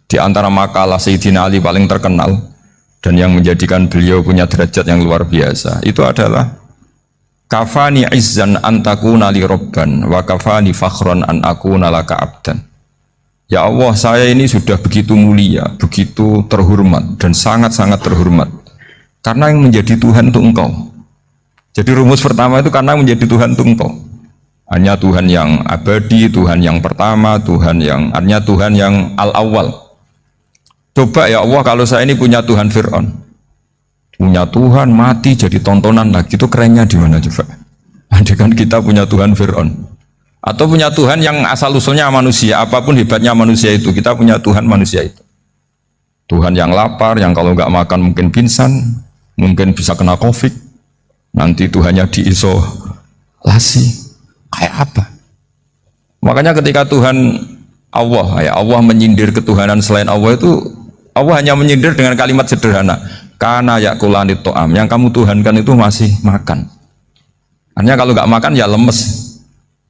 di antara makalah Sayyidina Ali paling terkenal dan yang menjadikan beliau punya derajat yang luar biasa itu adalah kafani izzan antakuna li robban wa kafani fakhron an akuna laka abdan. Ya Allah, saya ini sudah begitu mulia, begitu terhormat dan sangat-sangat terhormat karena yang menjadi Tuhan itu Engkau. Jadi rumus pertama itu karena menjadi Tuhan itu Engkau. Hanya Tuhan yang abadi, Tuhan yang pertama, hanya Tuhan yang al-awwal. Coba ya Allah, kalau saya ini punya Tuhan Fir'aun, punya Tuhan mati jadi tontonan lagi, itu kerennya di mana coba? Andai kan kita punya Tuhan Fir'aun, atau punya Tuhan yang asal usulnya manusia, apapun hebatnya manusia itu, kita punya Tuhan manusia itu. Tuhan yang lapar, yang kalau nggak makan mungkin pingsan, mungkin bisa kena COVID, nanti Tuhannya diisolasi, kayak apa? Makanya ketika Tuhan Allah, ya Allah menyindir ketuhanan selain Allah itu, Allah hanya menyindir dengan kalimat sederhana, karena yakulani to'am, yang kamu tuhankan itu masih makan. Artinya kalau nggak makan ya lemes.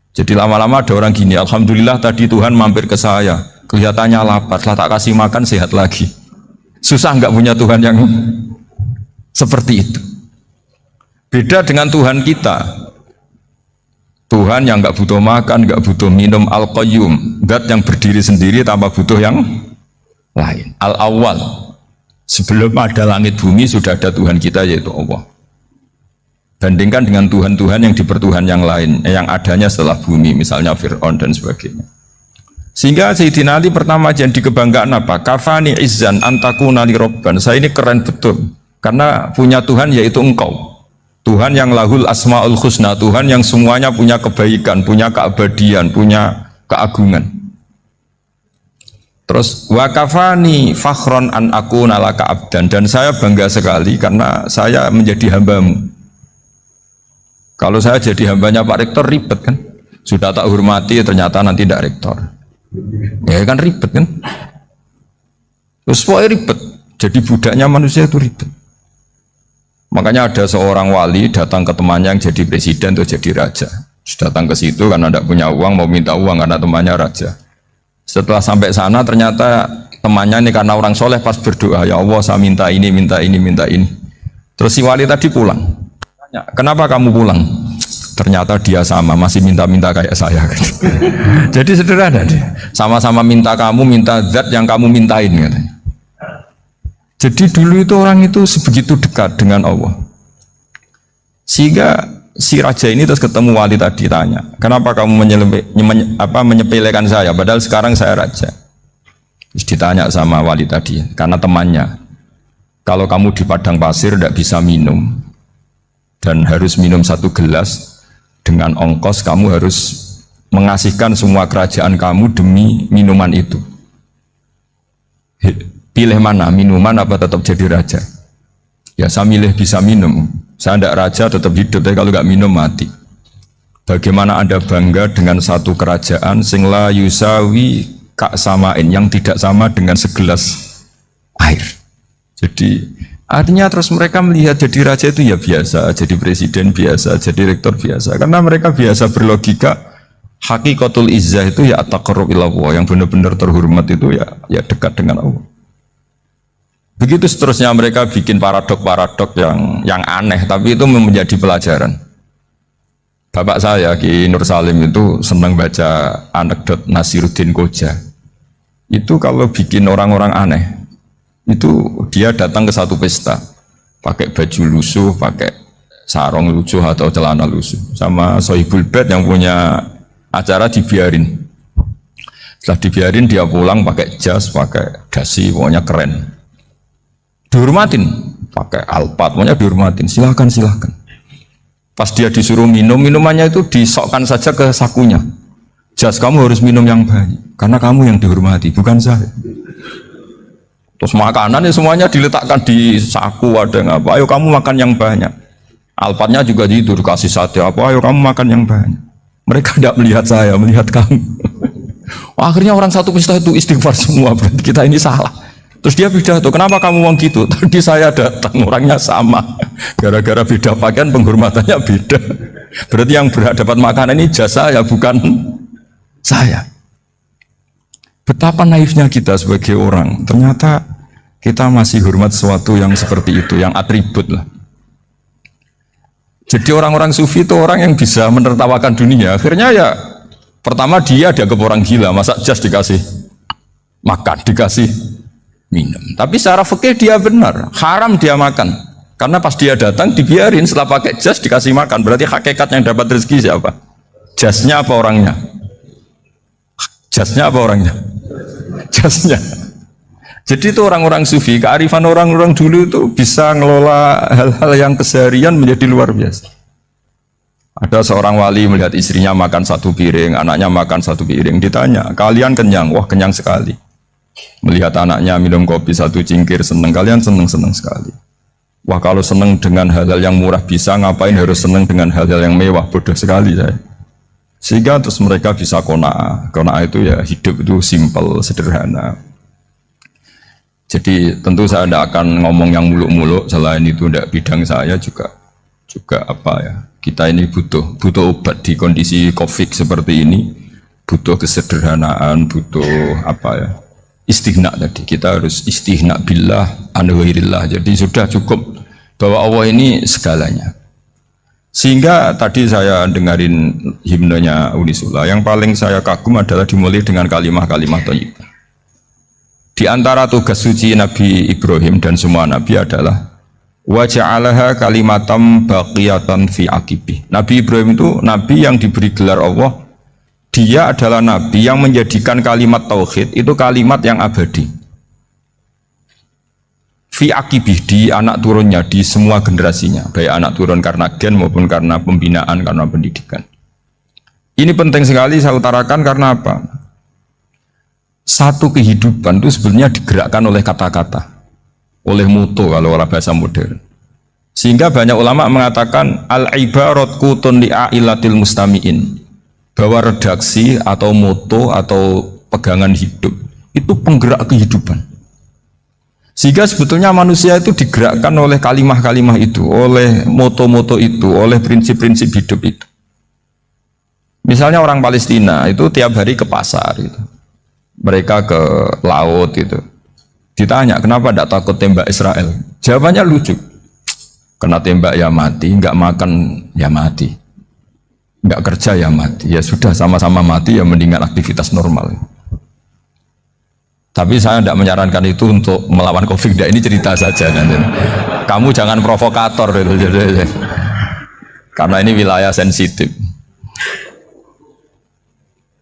Jadi lama-lama ada orang gini, alhamdulillah tadi Tuhan mampir ke saya, kelihatannya lapar, setelah tak kasih makan sehat lagi. Susah nggak punya Tuhan yang seperti itu. Beda dengan Tuhan kita, Tuhan yang nggak butuh makan, nggak butuh minum, al-qayyum, zat yang berdiri sendiri tanpa butuh yang lain, al-awwal. Sebelum ada langit bumi sudah ada Tuhan kita yaitu Allah. Bandingkan dengan Tuhan-Tuhan yang dipertuhan yang lain, yang adanya setelah bumi, misalnya Fir'aun dan sebagainya. Sehingga Sayyidina Ali pertama jadi kebanggaan apa? Kafani izzan antakuna li robban. Saya ini keren betul, karena punya Tuhan yaitu Engkau. Tuhan yang lahul asma'ul husna, Tuhan yang semuanya punya kebaikan, punya keabadian, punya keagungan. Terus wa kafani fakhron an akuna laka abdan, dan saya bangga sekali karena saya menjadi hambamu. Kalau saya jadi hambanya Pak Rektor ribet kan, sudah tak hormati ternyata nanti tidak rektor, ya kan ribet kan. Terus pokoknya ribet, jadi budaknya manusia itu ribet. Makanya ada seorang wali datang ke temannya yang jadi presiden atau jadi raja, datang ke situ karena tidak punya uang, mau minta uang karena temannya raja. Setelah sampai sana ternyata temannya ini karena orang soleh pas berdoa, ya Allah saya minta ini, minta ini, minta ini. Terus si wali tadi pulang. Kenapa kamu pulang? Ternyata dia sama, masih minta-minta kayak saya. Jadi sederhana dia. Sama-sama minta kamu, minta zat yang kamu mintain katanya. Jadi dulu itu orang itu sebegitu dekat dengan Allah. Sehingga si raja ini terus ketemu wali tadi tanya, kenapa kamu menyepelekan saya? Padahal sekarang saya raja. Terus ditanya sama wali tadi, karena temannya, kalau kamu di padang pasir tidak bisa minum, dan harus minum 1 gelas, dengan ongkos kamu harus mengasihkan semua kerajaan kamu demi minuman itu. Pilih mana, minuman apa tetap jadi raja? Ya saya milih bisa minum, Saya tidak raja tetap hidup, tapi kalau nggak minum mati. Bagaimana Anda bangga dengan satu kerajaan sing la yusawi kak samain, yang tidak sama dengan segelas air. Jadi artinya terus mereka melihat jadi raja itu ya biasa, jadi presiden biasa, jadi rektor biasa. Karena mereka biasa berlogika hakikatul izzah itu ya at-taqarrub ila Allah, yang benar-benar terhormat itu ya dekat dengan Allah. Begitu seterusnya mereka bikin paradok-paradok yang aneh, tapi itu menjadi pelajaran. Bapak saya Ki Nur Salim itu senang baca anekdot Nasiruddin Koja. Itu kalau bikin orang-orang aneh, itu dia datang ke satu pesta, pakai baju lusuh, pakai sarung lusuh atau celana lusuh, sama Sohibul Bait yang punya acara dibiarin. Setelah dibiarin dia pulang pakai jas, pakai dasi, pokoknya keren. Dihormatin, pakai alpat, pokoknya dihormatin. Silahkan. Pas dia disuruh minum, minumannya itu disokkan saja ke sakunya. Jas, kamu harus minum yang banyak, karena kamu yang dihormati, bukan saya. Terus makanan ya semuanya diletakkan di saku, ada yang apa, ayo kamu makan yang banyak. Alpatnya juga gitu, dikasih sate apa, ayo kamu makan yang banyak. Mereka tidak melihat saya, melihat kamu. Akhirnya orang satu pesta itu istighfar semua, berarti kita ini salah. Terus dia pidato, kenapa kamu ngomong gitu? Tadi saya datang, orangnya sama. Gara-gara beda pakaian, penghormatannya beda. Berarti yang berhak dapat makanan ini jasa ya, bukan saya. Betapa naifnya kita sebagai orang. Ternyata kita masih hormat sesuatu yang seperti itu, yang atribut lah. Jadi orang-orang sufi itu orang yang bisa menertawakan dunia. Akhirnya ya, pertama dia dianggap orang gila, masa jas dikasih makan, dikasih minum. Tapi secara fikih dia benar, haram dia makan. Karena pas dia datang dibiarin, setelah pakai jas dikasih makan. Berarti hakikat yang dapat rezeki siapa? Jasnya apa orangnya? Jasnya apa orangnya? Jasnya. Jadi itu orang-orang sufi, kearifan orang-orang dulu itu bisa ngelola hal-hal yang keseharian menjadi luar biasa. Ada seorang wali melihat istrinya makan satu piring, anaknya makan satu piring. Ditanya, kalian kenyang? Wah, kenyang sekali. Melihat anaknya minum kopi satu cingkir, seneng. Kalian seneng sekali. Wah, kalau seneng dengan hal-hal yang murah bisa, ngapain harus seneng dengan hal-hal yang mewah? Bodoh sekali saya. Sehingga terus mereka bisa qanaah. Qanaah itu ya hidup itu simpel, sederhana. Jadi tentu saya tidak akan ngomong yang muluk-muluk, selain itu tidak bidang saya juga apa ya. Kita ini butuh obat di kondisi COVID seperti ini, butuh kesederhanaan, butuh apa ya? Istighna tadi, kita harus istighna billah an ghairillah. Jadi sudah cukup bahwa Allah ini segalanya. Sehingga tadi saya dengarin himnenya Unisula, yang paling saya kagum adalah dimulai dengan kalimat-kalimat thayyibah. Di antara tugas suci Nabi Ibrahim dan semua nabi adalah wa ja'alaha kalimatam baqiyatan fi aqibi. Nabi Ibrahim itu nabi yang diberi gelar Allah. Dia adalah nabi yang menjadikan kalimat tauhid itu kalimat yang abadi. Fi akibih, di anak turunnya, di semua generasinya, baik anak turun karena gen maupun karena pembinaan, karena pendidikan. Ini penting sekali saya utarakan karena apa? Satu kehidupan itu sebenarnya digerakkan oleh kata-kata, oleh mutu kalau orang bahasa modern. Sehingga banyak ulama mengatakan al-ibarat kutun li'ailatil mustami'in, bahwa redaksi atau moto atau pegangan hidup itu penggerak kehidupan. Sehingga sebetulnya manusia itu digerakkan oleh kalimah-kalimah itu, oleh moto-moto itu, oleh prinsip-prinsip hidup itu. Misalnya orang Palestina itu tiap hari ke pasar gitu. Mereka ke laut gitu. Ditanya, kenapa tidak takut tembak Israel? Jawabannya lucu. Kena tembak ya mati, nggak makan ya mati. Nggak kerja ya mati, ya sudah sama-sama mati ya mendingan aktivitas normal. Tapi saya tidak menyarankan itu untuk melawan COVID. Ini cerita saja nanti. Kamu jangan provokator itu, karena ini wilayah sensitif.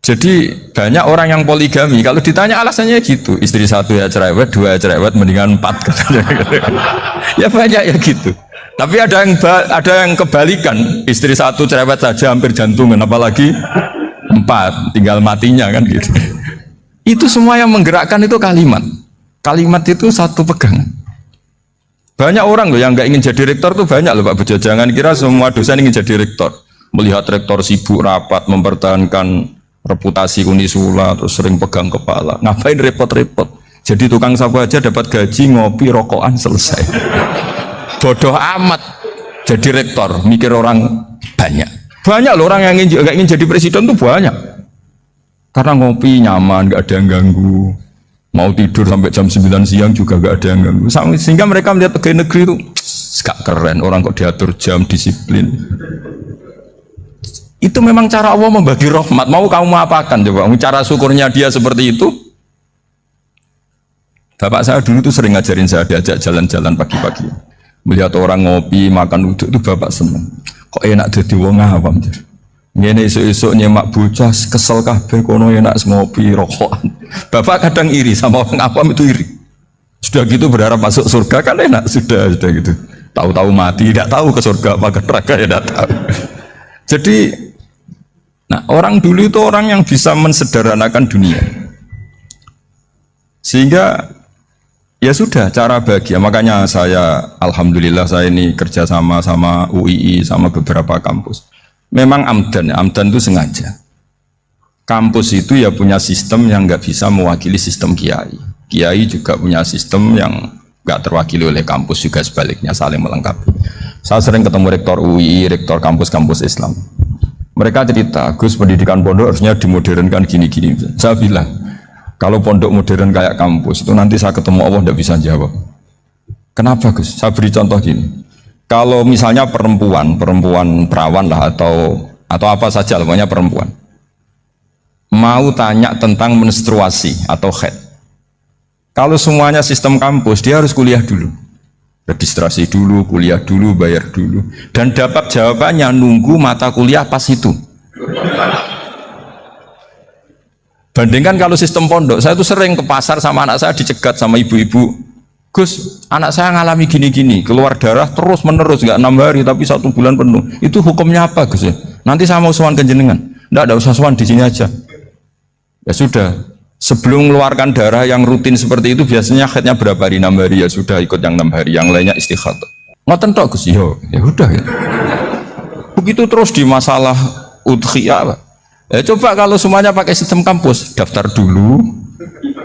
Jadi banyak orang yang poligami, kalau ditanya alasannya gitu, istri satu ya cerewet, dua ya cerewet, mendingan 4 katanya. Ya banyak ya gitu. Tapi ada yang kebalikan, istri satu cerewet saja hampir jantungan, apalagi 4, tinggal matinya kan gitu. Itu semua yang menggerakkan itu kalimat. Kalimat itu satu pegangan. Banyak orang loh yang nggak ingin jadi rektor tuh banyak loh Pak Bejo. Jangan kira semua dosen ingin jadi rektor. Melihat rektor sibuk rapat mempertahankan reputasi Unisula terus sering pegang kepala. Ngapain repot-repot? Jadi tukang sapu aja dapat gaji, ngopi, rokokan, selesai. Bodoh amat jadi rektor, mikir orang banyak. Banyak loh orang yang nggak ingin jadi presiden tuh banyak. Karena ngopi nyaman, nggak ada yang ganggu. Mau tidur sampai jam 9 siang juga nggak ada yang ganggu. Sehingga mereka melihat pegawai negeri itu gak keren, orang kok diatur jam, disiplin. Itu memang cara Allah membagi rahmat. Mau kamu apakan coba? Cara syukurnya dia seperti itu. Bapak saya dulu tuh sering ngajarin saya, diajak jalan-jalan pagi-pagi. Melihat orang ngopi, makan uduk itu bapak seneng. Kok enak jadi wong awam. Ngene esuk-esuk nyemak bocah kesel kabeh kono enak ngopi rokokan. Bapak kadang iri sama orang awam itu iri. Sudah gitu berharap masuk surga kan enak sudah gitu. Tahu-tahu mati, tidak tahu ke surga apa ke neraka ya tidak tahu. Jadi nah, orang dulu itu orang yang bisa mensederhanakan dunia. Sehingga ya sudah cara bahagia. Makanya saya alhamdulillah saya ini kerja sama UII sama beberapa kampus. Memang amdan itu sengaja. Kampus itu ya punya sistem yang nggak bisa mewakili sistem kiai. Kiai juga punya sistem yang nggak terwakili oleh kampus, juga sebaliknya saling melengkapi. Saya sering ketemu rektor UII, rektor kampus-kampus Islam. Mereka cerita, Gus pendidikan pondok harusnya dimodernkan gini-gini. Saya bilang, kalau pondok modern kayak kampus itu nanti saya ketemu Allah tidak bisa jawab. Kenapa Gus? Saya beri contoh gini. Kalau misalnya perempuan perawan lah atau apa saja, pokoknya perempuan mau tanya tentang menstruasi atau haid. Kalau semuanya sistem kampus, dia harus kuliah dulu, registrasi dulu, kuliah dulu, bayar dulu, dan dapat jawabannya nunggu mata kuliah pas itu. Bandingkan kalau sistem pondok, saya tuh sering ke pasar sama anak saya dicegat sama ibu-ibu. Gus, anak saya ngalami gini-gini, keluar darah terus menerus, nggak 6 hari tapi 1 bulan penuh. Itu hukumnya apa Gus ya? Nanti saya mau sowan ke jenengan. Nggak ada usah sowan di sini aja. Ya sudah, sebelum mengeluarkan darah yang rutin seperti itu biasanya haidnya berapa hari? 6 hari ya sudah ikut yang 6 hari, yang lainnya istighatsah. Ngoten tok Gus, ya udah ya. Begitu terus di masalah udhiyah. Ya coba kalau semuanya pakai sistem kampus, daftar dulu,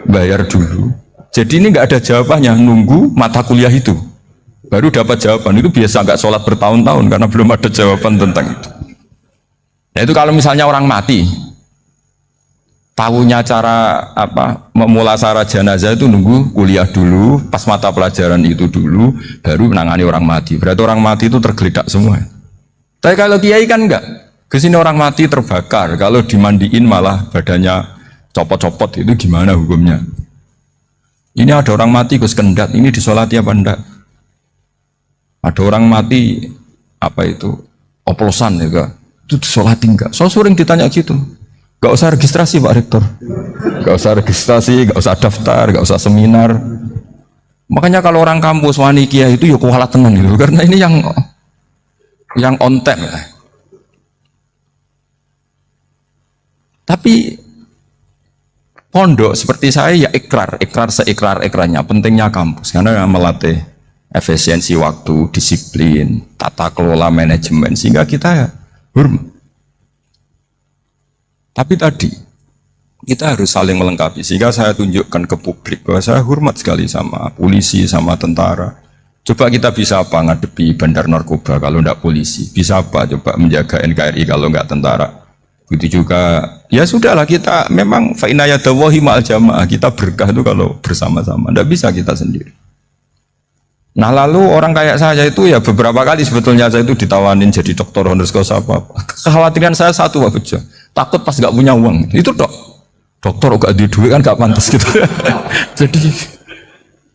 bayar dulu. Jadi ini nggak ada jawabannya, nunggu mata kuliah itu baru dapat jawaban. Itu biasa nggak sholat bertahun-tahun karena belum ada jawaban tentang itu. Nah itu kalau misalnya orang mati, tahunya cara apa memulasara jenazah itu nunggu kuliah dulu, pas mata pelajaran itu dulu, baru menangani orang mati. Berarti orang mati itu tergeledak semua. Tapi kalau kiai kan enggak, kesini orang mati terbakar, kalau dimandiin malah badannya copot-copot, itu gimana hukumnya? Ini ada orang mati Gus Kendat, ini disolati apa enggak? Ada orang mati apa itu oplosan ya, itu disolati enggak? So sering ditanya gitu. Gak usah registrasi Pak Rektor, gak usah registrasi, gak usah daftar, gak usah seminar. Makanya kalau orang kampus wani kiai itu ya kualat tenan gitu, karena ini yang on time. Tapi pondok seperti saya ya ikrar seikrar-ikrarnya pentingnya kampus karena melatih efisiensi waktu, disiplin, tata kelola manajemen sehingga kita hormat. Tapi tadi kita harus saling melengkapi sehingga saya tunjukkan ke publik bahwa saya hormat sekali sama polisi, sama tentara. Coba kita bisa apa ngadepi bandar narkoba kalau tidak polisi? Bisa apa coba menjaga NKRI kalau nggak tentara? Begitu juga, ya sudahlah kita memang fa'inayadawahi ma'al jamaah, kita berkah itu kalau bersama-sama, tidak bisa kita sendiri. Nah lalu orang kayak saya itu ya beberapa kali sebetulnya saya itu ditawanin jadi dokter honoris causa apa. Kekhawatiran saya satu Pak Bejo, takut pas nggak punya uang, itu dokter gak di duit kan gak pantas gitu. Jadi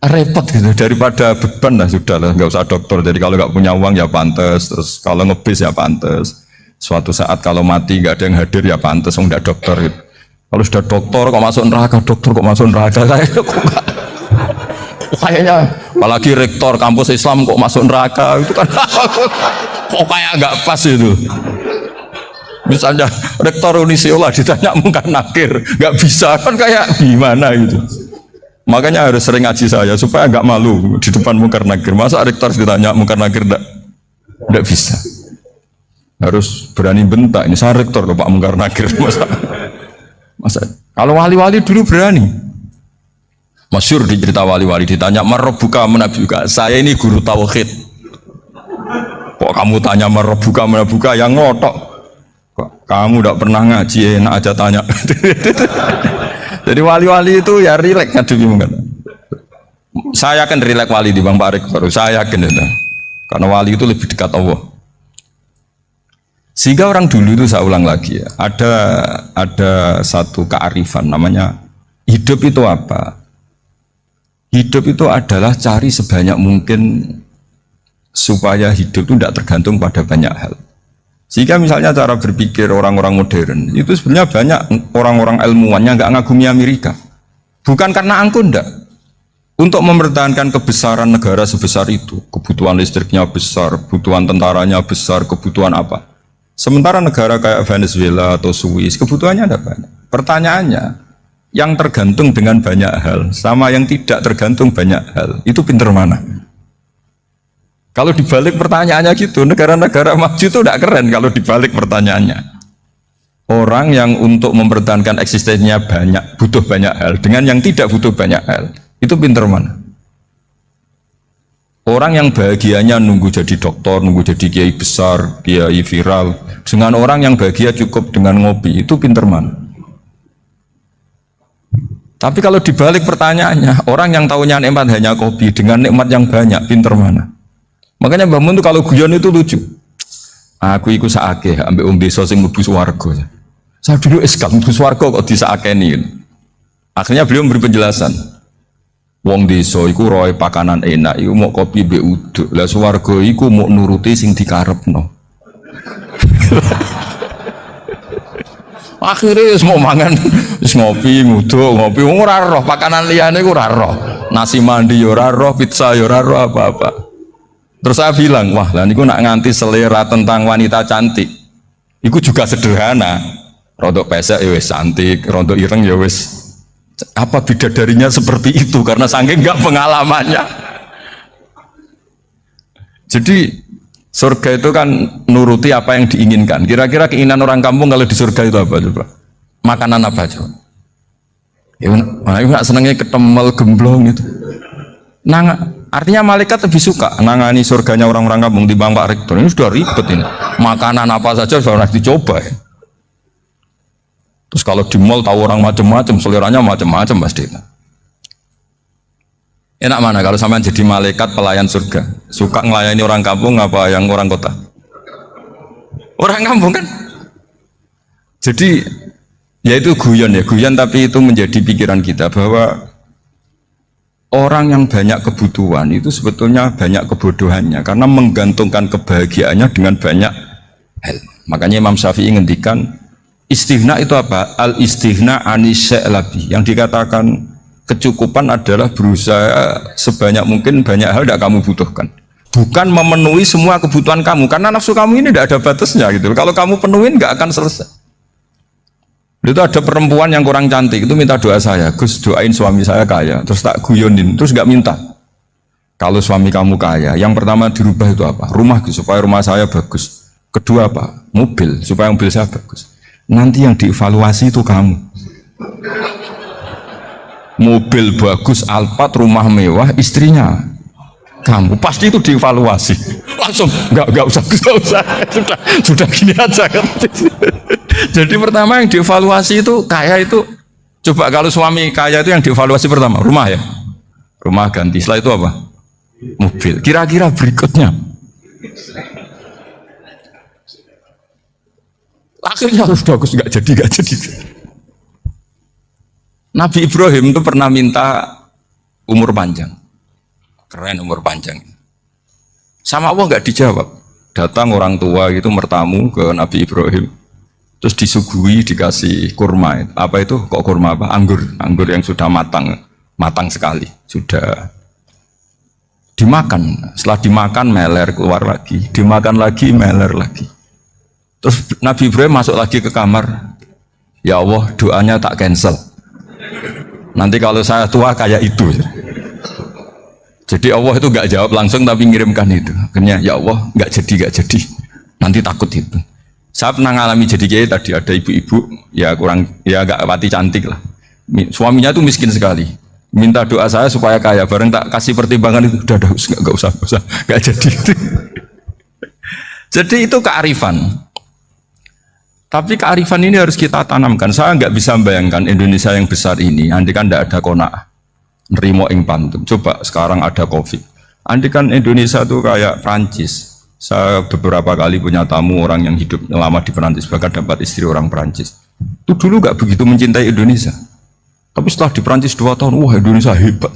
repot gitu, daripada beban lah sudah lah, nggak usah dokter. Jadi kalau nggak punya uang ya pantas, terus kalau ngebis ya pantas. Suatu saat kalau mati nggak ada yang hadir ya pantas, nggak dokter gitu. Kalau sudah dokter kok masuk neraka, dokter kok masuk neraka, kayaknya apalagi rektor kampus Islam kok masuk neraka itu kan kok kayak nggak pas itu. Misalnya rektor Unisula ditanya mungkin nakir, nggak bisa kan kayak gimana gitu. Makanya harus sering ngaji saya supaya nggak malu di depan Munkar Nakir. Masa rektor ditanya Munkar Nakir enggak bisa. Harus berani bentak. Ini saya rektor loh Pak Munkar Nakir. Masa kalau wali-wali dulu berani. Masyhur di cerita wali-wali ditanya marabbuka menabiuka. Saya ini guru tauhid. Kok kamu tanya marabbuka menabiuka yang ngotok. Kok kamu tidak pernah ngaji enak aja tanya. Jadi wali-wali itu ya rileks ngadepi mungkin. Saya yakin rileks wali di Bang Pak Rektor. Saya yakin itu. Karena wali itu lebih dekat Allah. Sehingga orang dulu itu saya ulang lagi ya. Ada satu kearifan namanya hidup itu apa? Hidup itu adalah cari sebanyak mungkin supaya hidup itu tidak tergantung pada banyak hal. Sehingga misalnya cara berpikir orang-orang modern itu sebenarnya banyak orang-orang ilmuwannya nggak ngagumi Amerika, bukan karena angkuh ndak. Untuk mempertahankan kebesaran negara sebesar itu, kebutuhan listriknya besar, kebutuhan tentaranya besar, kebutuhan apa. Sementara negara kayak Venezuela atau Swiss kebutuhannya ada banyak. Pertanyaannya, yang tergantung dengan banyak hal sama yang tidak tergantung banyak hal itu pinter mana? Kalau dibalik pertanyaannya gitu, negara-negara maju itu tidak keren kalau dibalik pertanyaannya. Orang yang untuk mempertahankan eksistensinya banyak, butuh banyak hal, dengan yang tidak butuh banyak hal, itu pinter mana? Orang yang bahagianya nunggu jadi dokter, nunggu jadi kiai besar, kiai viral, dengan orang yang bahagia cukup dengan ngopi, itu pinter mana? Tapi kalau dibalik pertanyaannya, orang yang tahunya nikmat hanya kopi, dengan nikmat yang banyak, pinter mana? Makanya Mbah Mun itu kalau guyon itu lucu. Aku ikut saake ambek desa sing mlebu swarga. Saya dulu eskal mlebu swarga kok disakeni. Akhirnya beliau memberi penjelasan. Wong desa iku roe pakanan enak, iku mau kopi mbek uduk. Lah swarga iku mau nuruti sing dikarepno. Akhirnya semua mangan, ngopi, nguduk, ngopi, ora roh pakanan liyane iku ora roh. Nasi mandi yo ora roh, pizza yo ora roh apa-apa. Terus saya bilang, wah lah niku nak nganti selera tentang wanita cantik, iku juga sederhana. Rodok pesek ya wis cantik, rodok ireng ya wis. Apa bidadarinya seperti itu? Karena saking enggak pengalamannya. Jadi surga itu kan nuruti apa yang diinginkan. Kira-kira keinginan orang kampung kalau di surga itu apa coba? Makanan apa coba? Ya, nggak senengnya ketemel gemblong itu. Artinya malaikat lebih suka nangani surganya orang-orang kampung di Bang Pak Rektor. Ini sudah ribet ini. Makanan apa saja sudah dicoba ya. Terus kalau di mall tahu orang macam-macam, seleranya macam-macam pasti. Enak mana kalau sampean jadi malaikat pelayan surga? Suka ngelayani orang kampung apa yang orang kota? Orang kampung kan? Jadi ya itu guyon ya, guyon tapi itu menjadi pikiran kita bahwa orang yang banyak kebutuhan itu sebetulnya banyak kebodohannya karena menggantungkan kebahagiaannya dengan banyak hal. Makanya Imam Syafi'i ngendikan istighna itu apa? Al istighna anisya'i, yang dikatakan kecukupan adalah berusaha sebanyak mungkin banyak hal tidak kamu butuhkan, bukan memenuhi semua kebutuhan kamu, karena nafsu kamu ini tidak ada batasnya gitu. Kalau kamu penuhin nggak akan selesai. Itu ada perempuan yang kurang cantik itu minta doa saya, Gus doain suami saya kaya, terus tak guyonin, terus nggak minta. Kalau suami kamu kaya, yang pertama dirubah itu apa? Rumah, Gus, supaya rumah saya bagus. Kedua apa? Mobil, supaya mobil saya bagus. Nanti yang dievaluasi itu kamu. Mobil bagus, Alphard, rumah mewah, istrinya kamu, pasti itu dievaluasi. Langsung nggak usah sudah gini aja kan. Jadi pertama yang dievaluasi itu kaya itu, coba kalau suami kaya itu yang dievaluasi pertama rumah ya, rumah ganti, setelah itu apa? Mobil. Kira-kira berikutnya akhirnya harus bagus, nggak jadi. Nabi Ibrahim itu pernah minta umur panjang, keren umur panjang. Sama Allah nggak dijawab. Datang orang tua gitu mertamu ke Nabi Ibrahim, terus disuguhi dikasih kurma. Apa itu? Kok kurma apa? Anggur yang sudah matang sekali, sudah dimakan. Setelah dimakan meler keluar lagi, dimakan lagi meler lagi. Terus Nabi Ibrahim masuk lagi ke kamar. Ya Allah, doanya tak cancel. Nanti kalau saya tua kayak itu. Jadi Allah itu nggak jawab langsung tapi ngirimkan itu. Akhirnya ya Allah nggak jadi. Nanti takut itu. Saya pernah ngalami jadi kiai tadi ada ibu-ibu ya kurang ya nggak pati cantik lah. Suaminya itu miskin sekali. Minta doa saya supaya kaya. Bareng tak kasih pertimbangan itu udah nggak usah nggak jadi. Jadi itu kearifan. Tapi kearifan ini harus kita tanamkan. Saya nggak bisa membayangkan Indonesia yang besar ini. Andai kan tidak ada qanaah. Nerimo ing pantum. Coba sekarang ada COVID. Andai kan Indonesia tuh kayak Prancis. Saya beberapa kali punya tamu orang yang hidup lama di Prancis, bahkan dapat istri orang Prancis. Itu dulu nggak begitu mencintai Indonesia. Tapi setelah di Prancis 2 tahun, wah Indonesia hebat.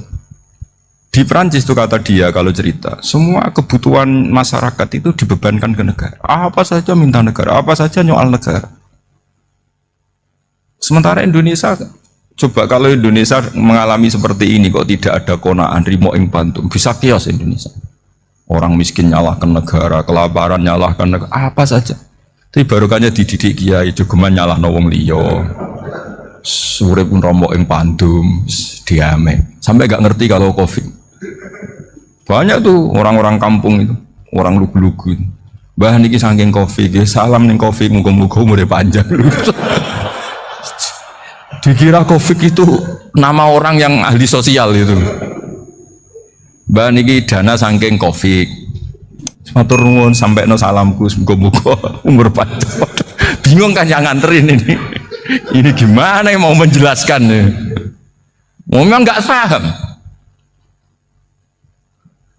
Di Prancis itu kata dia kalau cerita, semua kebutuhan masyarakat itu dibebankan ke negara. Apa saja minta negara, apa saja nyoal negara. Sementara Indonesia, coba kalau Indonesia mengalami seperti ini kok tidak ada konaan rimo ing pantum, bisa kios Indonesia. Orang miskin nyalahkan negara, kelaparan nyalahkan negara, apa saja. Tapi barokahnya dididik kiai, jogeman nyalahno wong liya. Surip pun rombok ing pandum, diame. Sampai gak ngerti kalau Covid. Banyak tuh orang-orang kampung itu, orang lugu-lugu. Mbah niki saking Covid, salam ning Covid, muga-muga umure panjang. Dikira Covid itu nama orang yang ahli sosial itu. Mbah niki dana saking Covid. Matur nuwun sampai no salamku, muga-muga umur panjang. Bingung kan yang nganterin ini. Ini gimana yang mau menjelaskan? Memang nggak paham.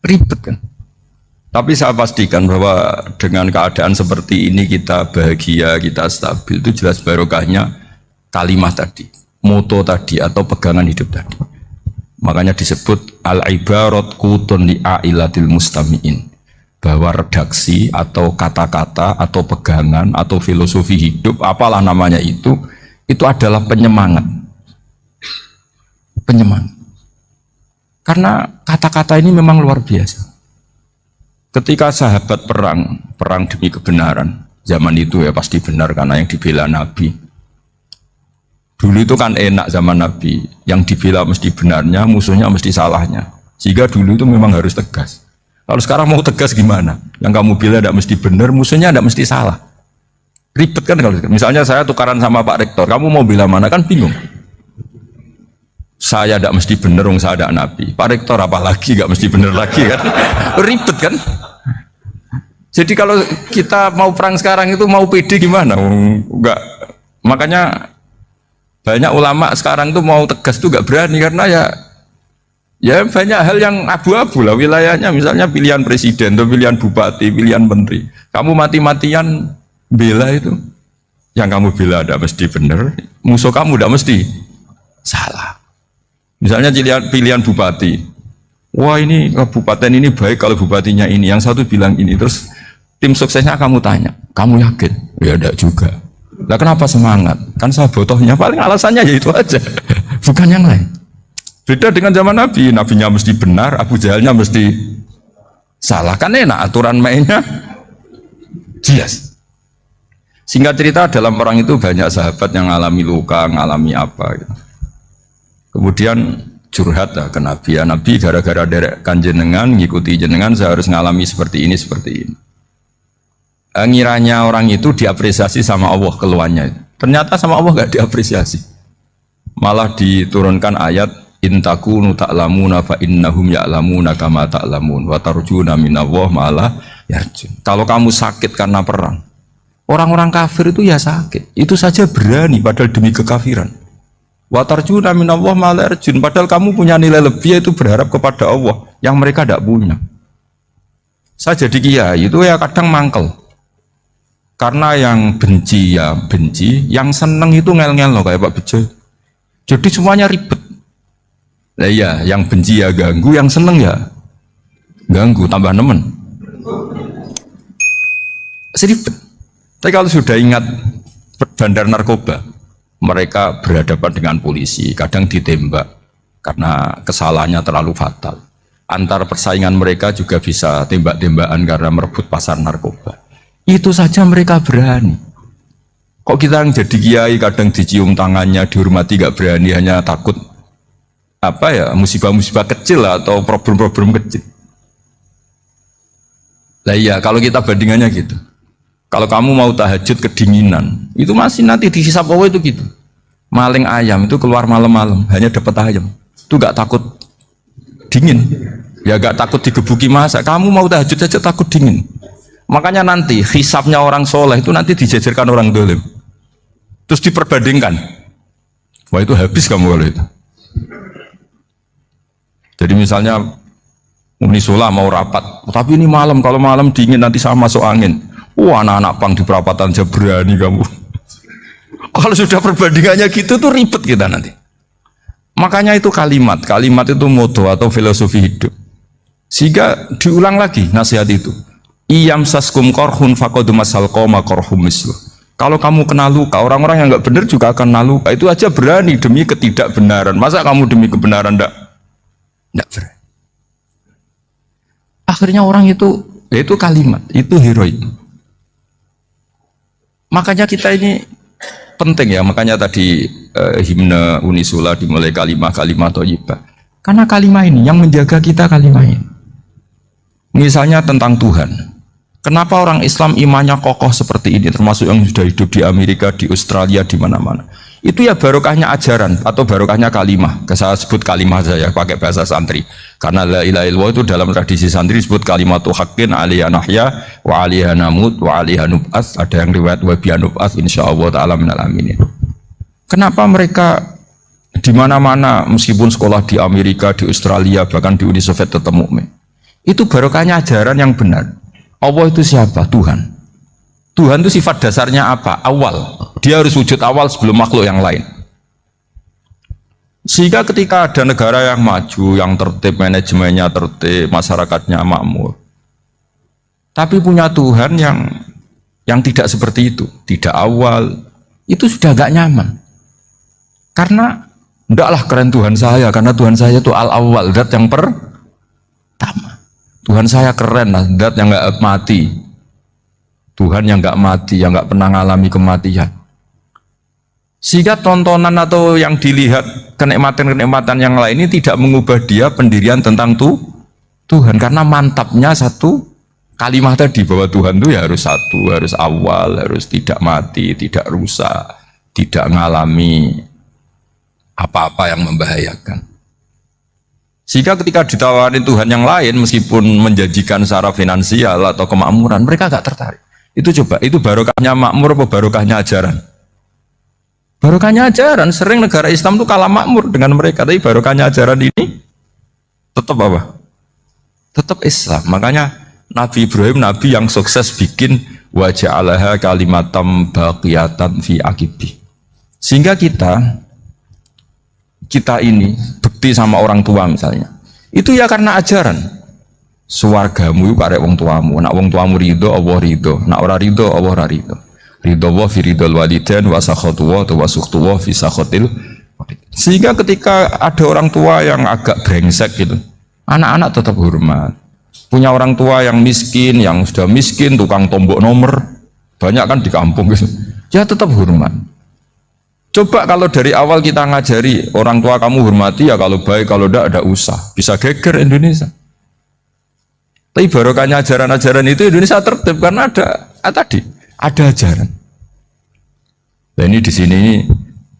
Ribet kan. Tapi saya pastikan bahwa dengan keadaan seperti ini kita bahagia, kita stabil, itu jelas barokahnya kalimat tadi, moto tadi atau pegangan hidup tadi. Makanya disebut al-ibarat qutun li ailatil mustami'in, bahwa redaksi atau kata-kata atau pegangan atau filosofi hidup apalah namanya itu adalah penyemangat. Karena kata-kata ini memang luar biasa. Ketika sahabat perang demi kebenaran, zaman itu ya pasti benar karena yang dibela Nabi. Dulu itu kan enak zaman Nabi, yang dibela mesti benarnya, musuhnya mesti salahnya. Sehingga dulu itu memang harus tegas. Kalau sekarang mau tegas gimana? Yang kamu bela tidak mesti benar, musuhnya tidak mesti salah. Ribet kan kalau misalnya saya tukaran sama Pak Rektor, kamu mau bela mana kan bingung. Saya tidak mesti benar, saya tidak Nabi. Pak Rektor apalagi nggak mesti benar lagi kan? Ribet kan? Jadi kalau kita mau perang sekarang itu mau pede gimana? Enggak. Makanya banyak ulama sekarang tuh mau tegas tuh nggak berani karena ya banyak hal yang abu-abu lah wilayahnya. Misalnya pilihan presiden, atau pilihan bupati, pilihan menteri. Kamu mati-matian bela itu, yang kamu bela tidak mesti benar, musuh kamu tidak mesti salah. Misalnya pilihan bupati, wah ini kabupaten ini baik kalau bupatinya ini, yang satu bilang ini, terus tim suksesnya kamu tanya, kamu yakin? Ya tidak juga. Lah kenapa semangat? Kan saya botohnya, paling alasannya ya itu aja, bukan yang lain. Beda dengan zaman Nabi, nabinya mesti benar, Abu Jahalnya mesti salah. Kan enak aturan mainnya jelas. Singkat cerita dalam perang itu banyak sahabat yang mengalami luka, mengalami apa gitu. Kemudian curhat lah ke Nabi, ya Nabi gara-gara derekkan jenengan, ngikuti jenengan saya harus ngalami seperti ini. Ngiranya orang itu diapresiasi sama Allah keluarnya. Ternyata sama Allah nggak diapresiasi. Malah diturunkan ayat intakunu ta'lamuna fa innahum ya'lamuna kama ta'lamun wa tarjuna minallah malah yarjun. Kalau kamu sakit karena perang, orang-orang kafir itu ya sakit. Itu saja berani padahal demi kekafiran. Wa tarjuna minallah malah yarjun. Padahal kamu punya nilai lebih yaitu berharap kepada Allah yang mereka tidak punya. Saya jadi kiai itu ya kadang mangkel. Karena yang benci ya benci, yang seneng itu ngel-ngel loh kayak Pak Bejo. Jadi semuanya ribet. Nah iya, yang benci ya ganggu, yang seneng ya ganggu, tambah nemen. Seribet. Tapi kalau sudah ingat bandar narkoba, mereka berhadapan dengan polisi, kadang ditembak karena kesalahannya terlalu fatal. Antar persaingan mereka juga bisa tembak-tembakan karena merebut pasar narkoba. Itu saja mereka berani. Kok kita yang jadi kiai kadang dicium tangannya, dihormati gak berani, hanya takut apa ya, musibah-musibah kecil lah, atau problem-problem kecil. Lah iya, kalau kita bandingannya gitu. Kalau kamu mau tahajud kedinginan, itu masih nanti dihisab Allah itu gitu. Maling ayam itu keluar malam-malam, hanya dapat ayam. Itu gak takut dingin. Ya gak takut digebuki masa. Kamu mau tahajud saja takut dingin. Makanya nanti hisabnya orang soleh itu nanti dijajarkan orang dolim. Terus diperbandingkan. Wah itu habis kamu kalau itu. Jadi misalnya Unisula mau rapat, tapi ini malam, kalau malam dingin nanti sama masuk angin. Wah anak-anak pang di perapatan aja berani kamu. Kalau sudah perbandingannya gitu tuh ribet kita nanti. Makanya itu kalimat itu moto atau filosofi hidup. Sehingga diulang lagi nasihat itu. Iyam saskum korhun fakodu masal koma korhum mislu. Kalau kamu kena luka, orang-orang yang nggak benar juga akan kena luka. Itu aja berani demi ketidakbenaran. Masa kamu demi kebenaran nggak berani? Akhirnya orang itu kalimat, itu heroik. Makanya kita ini penting ya, makanya tadi himne Unisula dimulai kalimat thayyibah. Karena kalimat ini yang menjaga kita, kalimat ini. Misalnya tentang Tuhan. Kenapa orang Islam imannya kokoh seperti ini, termasuk yang sudah hidup di Amerika, di Australia, di mana-mana. Itu ya barokahnya ajaran atau barokahnya kalimah. Saya sebut kalimah saja pakai bahasa santri. Karena la ilaha illallah itu dalam tradisi santri disebut kalimatu haqqin alaiha nahya wa alaiha namut wa alaiha nub'ats. Ada yang riwayat wa biha nub'ats insyaallah taala minal aminin. Kenapa mereka di mana-mana meskipun sekolah di Amerika, di Australia, bahkan di Uni Soviet tetap mukmin? Itu barokahnya ajaran yang benar. Allah itu siapa? Tuhan. Tuhan itu sifat dasarnya apa? Awal. Dia harus wujud awal sebelum makhluk yang lain. Sehingga ketika ada negara yang maju, yang tertib, manajemennya tertib, masyarakatnya makmur, tapi punya Tuhan yang tidak seperti itu, tidak awal, itu sudah gak nyaman. Karena ndaklah keren Tuhan saya, karena Tuhan saya itu al-awwal, zat yang pertama. Tuhan saya keren lah, zat yang gak mati. Tuhan yang gak mati, yang gak pernah mengalami kematian. Sehingga tontonan atau yang dilihat kenikmatan-kenikmatan yang lain ini tidak mengubah dia pendirian tentang Tuhan. Karena mantapnya satu kalimat tadi, bahwa Tuhan itu ya harus satu, harus awal, harus tidak mati, tidak rusak, tidak mengalami apa-apa yang membahayakan. Sehingga ketika ditawarin Tuhan yang lain, meskipun menjanjikan secara finansial atau kemakmuran, mereka gak tertarik. Itu coba, itu barokahnya makmur apa barokahnya ajaran? Barokahnya ajaran. Sering negara Islam itu kalah makmur dengan mereka, tapi barokahnya ajaran ini tetap apa? Tetap Islam. Makanya Nabi Ibrahim, Nabi yang sukses bikin waja'alaha kalimatam baqiyatan fi akibi. Sehingga kita ini bekti sama orang tua misalnya, itu ya karena ajaran. Suwargamu karek wong tuamu, nak wong tuamu ridho, Allah ridho, nak ora ridho, Allah ora ridho. Ridho wa fi ridhol walidain wa sakhatu wa sukhtu wa fi sakhatil. Sehingga ketika ada orang tua yang agak brengsek gitu, anak-anak tetap hormat. Punya orang tua yang miskin, yang sudah miskin, tukang tombok nomor, banyak kan di kampung gitu, ya tetap hormat. Coba kalau dari awal kita ngajari orang tua kamu hormati ya, kalau baik, kalau tidak usah, bisa geger Indonesia. Tapi barokahnya ajaran-ajaran itu Indonesia tertib karena ada ajaran. Dan ini di sini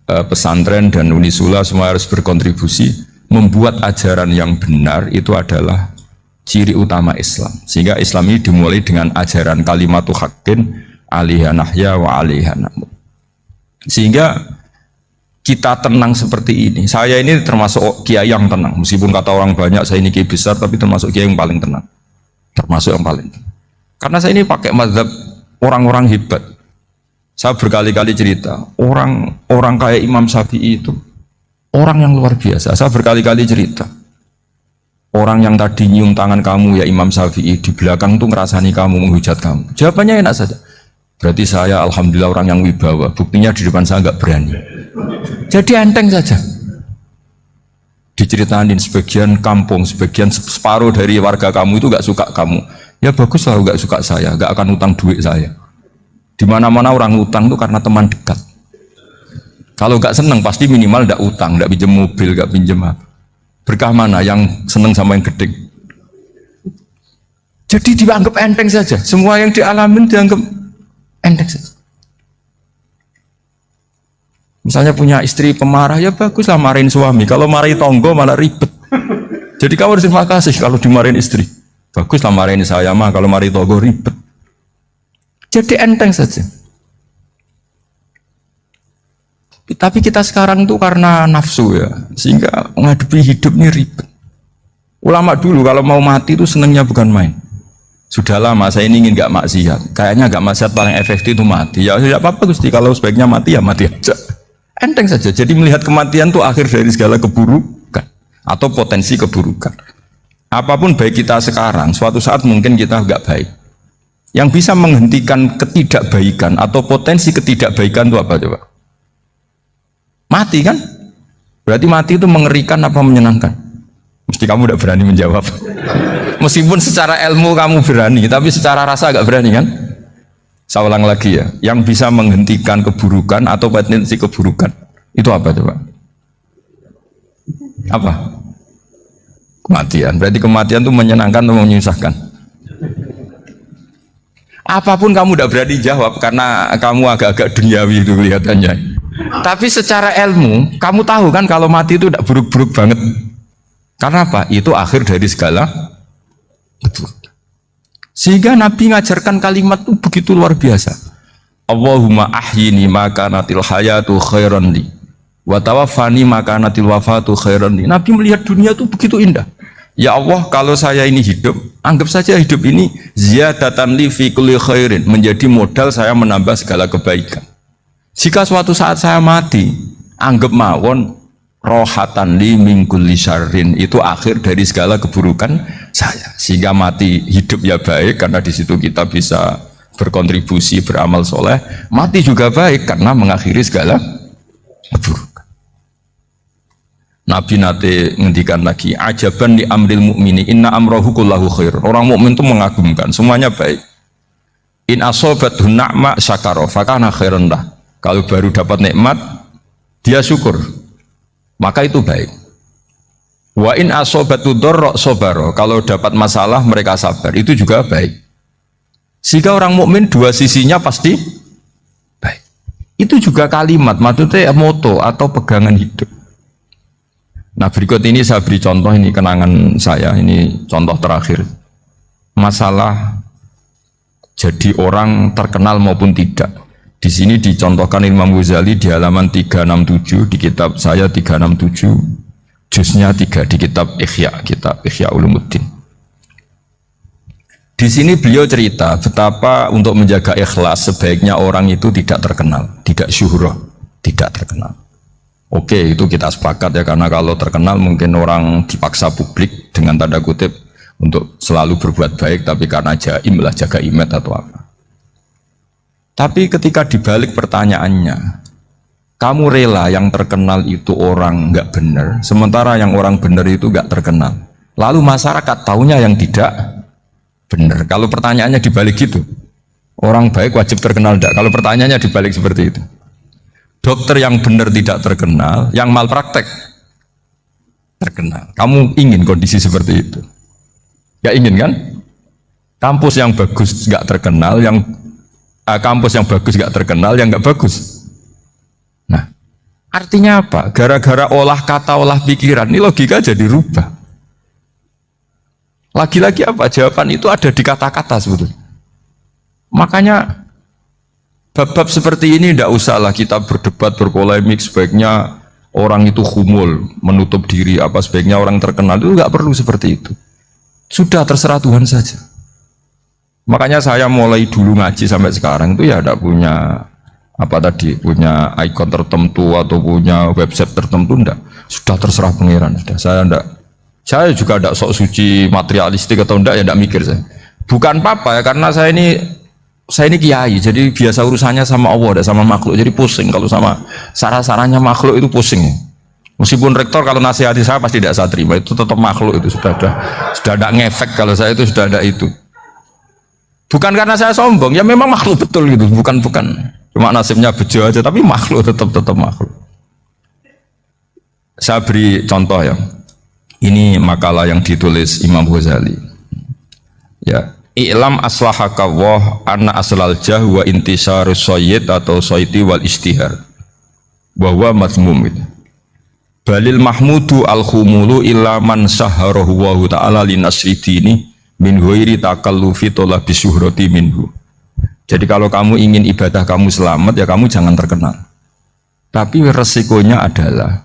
pesantren dan Unisula semua harus berkontribusi membuat ajaran yang benar. Itu adalah ciri utama Islam. Sehingga Islam ini dimulai dengan ajaran kalimatu haqqin alaiha nahya wa alaiha namut. Sehingga kita tenang seperti ini. Saya ini termasuk kiai yang tenang. Meskipun kata orang banyak saya ini kiai besar, tapi termasuk kiai yang paling tenang. Termasuk yang paling tenang. Karena saya ini pakai mazhab orang-orang hebat. Saya berkali-kali cerita, orang kayak Imam Syafi'i itu orang yang luar biasa. Saya berkali-kali cerita, orang yang tadi nyium tangan kamu ya Imam Syafi'i, di belakang tuh ngerasani kamu, menghujat kamu. Jawabannya enak saja. Berarti saya alhamdulillah orang yang wibawa. Buktinya di depan saya nggak berani. Jadi enteng saja. Diceritain sebagian kampung, sebagian separuh dari warga kamu itu nggak suka kamu. Ya bagus lah nggak suka saya, nggak akan utang duit saya. Di mana-mana orang utang itu karena teman dekat. Kalau nggak seneng pasti minimal nggak utang, nggak pinjam mobil, nggak pinjam apa. Berkah mana yang seneng sama yang gede? Jadi dianggap enteng saja. Semua yang dialamin dianggap enteng saja. Misalnya punya istri pemarah, ya baguslah marahin suami. Kalau marahin tonggo malah ribet. Jadi kamu harus terima kasih kalau dimarahin istri. Baguslah marahin saya mah, kalau marahin tonggo ribet. Jadi enteng saja. Tapi kita sekarang tuh karena nafsu ya, sehingga menghadapi hidup ini ribet. Ulama dulu kalau mau mati itu senengnya bukan main. Sudah lama saya ini ingin gak maksiat. Kayaknya gak maksiat paling efektif itu mati. Ya tidak apa-apa Gusti, kalau sebaiknya mati ya mati aja. Enteng saja. Jadi melihat kematian itu akhir dari segala keburukan atau potensi keburukan. Apapun baik kita sekarang, suatu saat mungkin kita nggak baik. Yang bisa menghentikan ketidakbaikan atau potensi ketidakbaikan itu apa coba? Mati kan? Berarti mati itu mengerikan apa menyenangkan? Mesti kamu udah berani menjawab. Meskipun secara ilmu kamu berani, tapi secara rasa agak berani kan? Saya ulang lagi ya, yang bisa menghentikan keburukan atau potensi keburukan itu apa coba? Apa? Kematian. Berarti kematian itu menyenangkan atau menyusahkan? Apapun kamu udah berani jawab karena kamu agak-agak duniawi itu kelihatannya. Tapi secara ilmu, kamu tahu kan kalau mati itu tidak buruk-buruk banget. Karena apa? Itu akhir dari segala keburukan. Sehingga Nabi ngajarkan kalimat itu begitu luar biasa. Allahumma ahyini maka natil hayatu khairan li wa tawaffani maka natil wafatu khairan li. Nabi melihat dunia itu begitu indah. Ya Allah, kalau saya ini hidup, anggap saja hidup ini ziyadatan li fi kulli khairin, menjadi modal saya menambah segala kebaikan. Jika suatu saat saya mati, anggap mawon rohatan li min kulli syarrin, itu akhir dari segala keburukan saya. Sehingga mati hidup ya baik karena di situ kita bisa berkontribusi beramal soleh. Mati juga baik karena mengakhiri segala keburukan. Nabi nate ngendikan lagi, ajaban li amril mu'mini inna amrohu kullahu khair. Orang mukmin itu mengagumkan, semuanya baik. In asobathu na'ma syakara fakana khairan lah. Kalau baru dapat nikmat dia syukur, maka itu baik. Wa in asobatu dorro sobaro, kalau dapat masalah mereka sabar, itu juga baik. Sehingga orang mukmin dua sisinya pasti baik. Itu juga kalimat, maksudnya moto atau pegangan hidup. Nah berikut ini saya beri contoh, ini kenangan saya, ini contoh terakhir. Masalah jadi orang terkenal maupun tidak. Di sini dicontohkan Imam Ghazali di halaman 367 di kitab saya 367, juznya 3 di kitab Ihya Ulumuddin. Di sini beliau cerita betapa untuk menjaga ikhlas sebaiknya orang itu tidak terkenal, tidak syuhrah, tidak terkenal. Oke, itu kita sepakat ya, karena kalau terkenal mungkin orang dipaksa publik dengan tanda kutip untuk selalu berbuat baik, tapi karena jaim lah, jaga image atau apa. Tapi ketika dibalik pertanyaannya, kamu rela yang terkenal itu orang nggak benar, sementara yang orang benar itu nggak terkenal. Lalu masyarakat taunya yang tidak benar. Kalau pertanyaannya dibalik gitu, orang baik wajib terkenal enggak? Kalau pertanyaannya dibalik seperti itu, dokter yang benar tidak terkenal, yang malpraktek terkenal. Kamu ingin kondisi seperti itu? Nggak ingin kan? Kampus yang bagus nggak terkenal, kampus yang bagus nggak terkenal, yang nggak bagus. Nah, artinya apa? Gara-gara olah kata, olah pikiran, ini logika jadi rubah. Lagi-lagi apa? Jawaban itu ada di kata-kata sebetulnya. Makanya bab-bab seperti ini tidak usahlah kita berdebat, berpolemik. Sebaiknya orang itu humul, menutup diri, apa sebaiknya orang terkenal, itu nggak perlu seperti itu. Sudah terserah Tuhan saja. Makanya saya mulai dulu ngaji sampai sekarang itu ya tidak punya punya ikon tertentu atau punya website tertentu, enggak. Sudah terserah pangeran. Sudah. Saya juga tidak sok suci materialistik atau enggak, ya tidak mikir saya. Bukan apa-apa ya, karena saya ini kiai, jadi biasa urusannya sama Allah, tidak sama makhluk. Jadi pusing kalau sama sarah-sarahnya makhluk itu pusing. Meskipun rektor kalau nasihati saya pasti tidak saya terima, itu tetap makhluk, itu sudah ada ngefek kalau saya itu sudah ada itu. Bukan karena saya sombong, ya memang makhluk betul gitu, bukan cuma nasibnya bejo aja, tapi makhluk tetap makhluk. Saya beri contoh ya. Ini makalah yang ditulis Imam Ghazali. Ya, i'lam aslahaka Allah anna aslal jah wa intisarus sayyid atau sayyidi wal istihar. Bahwa mazmum itu. Balil mahmudu al-khumulu illa man saharahu wa ta'ala li nasri dini min ghairi takallufi talabi syuhrati minhu. Jadi kalau kamu ingin ibadah kamu selamat ya kamu jangan terkenal. Tapi resikonya adalah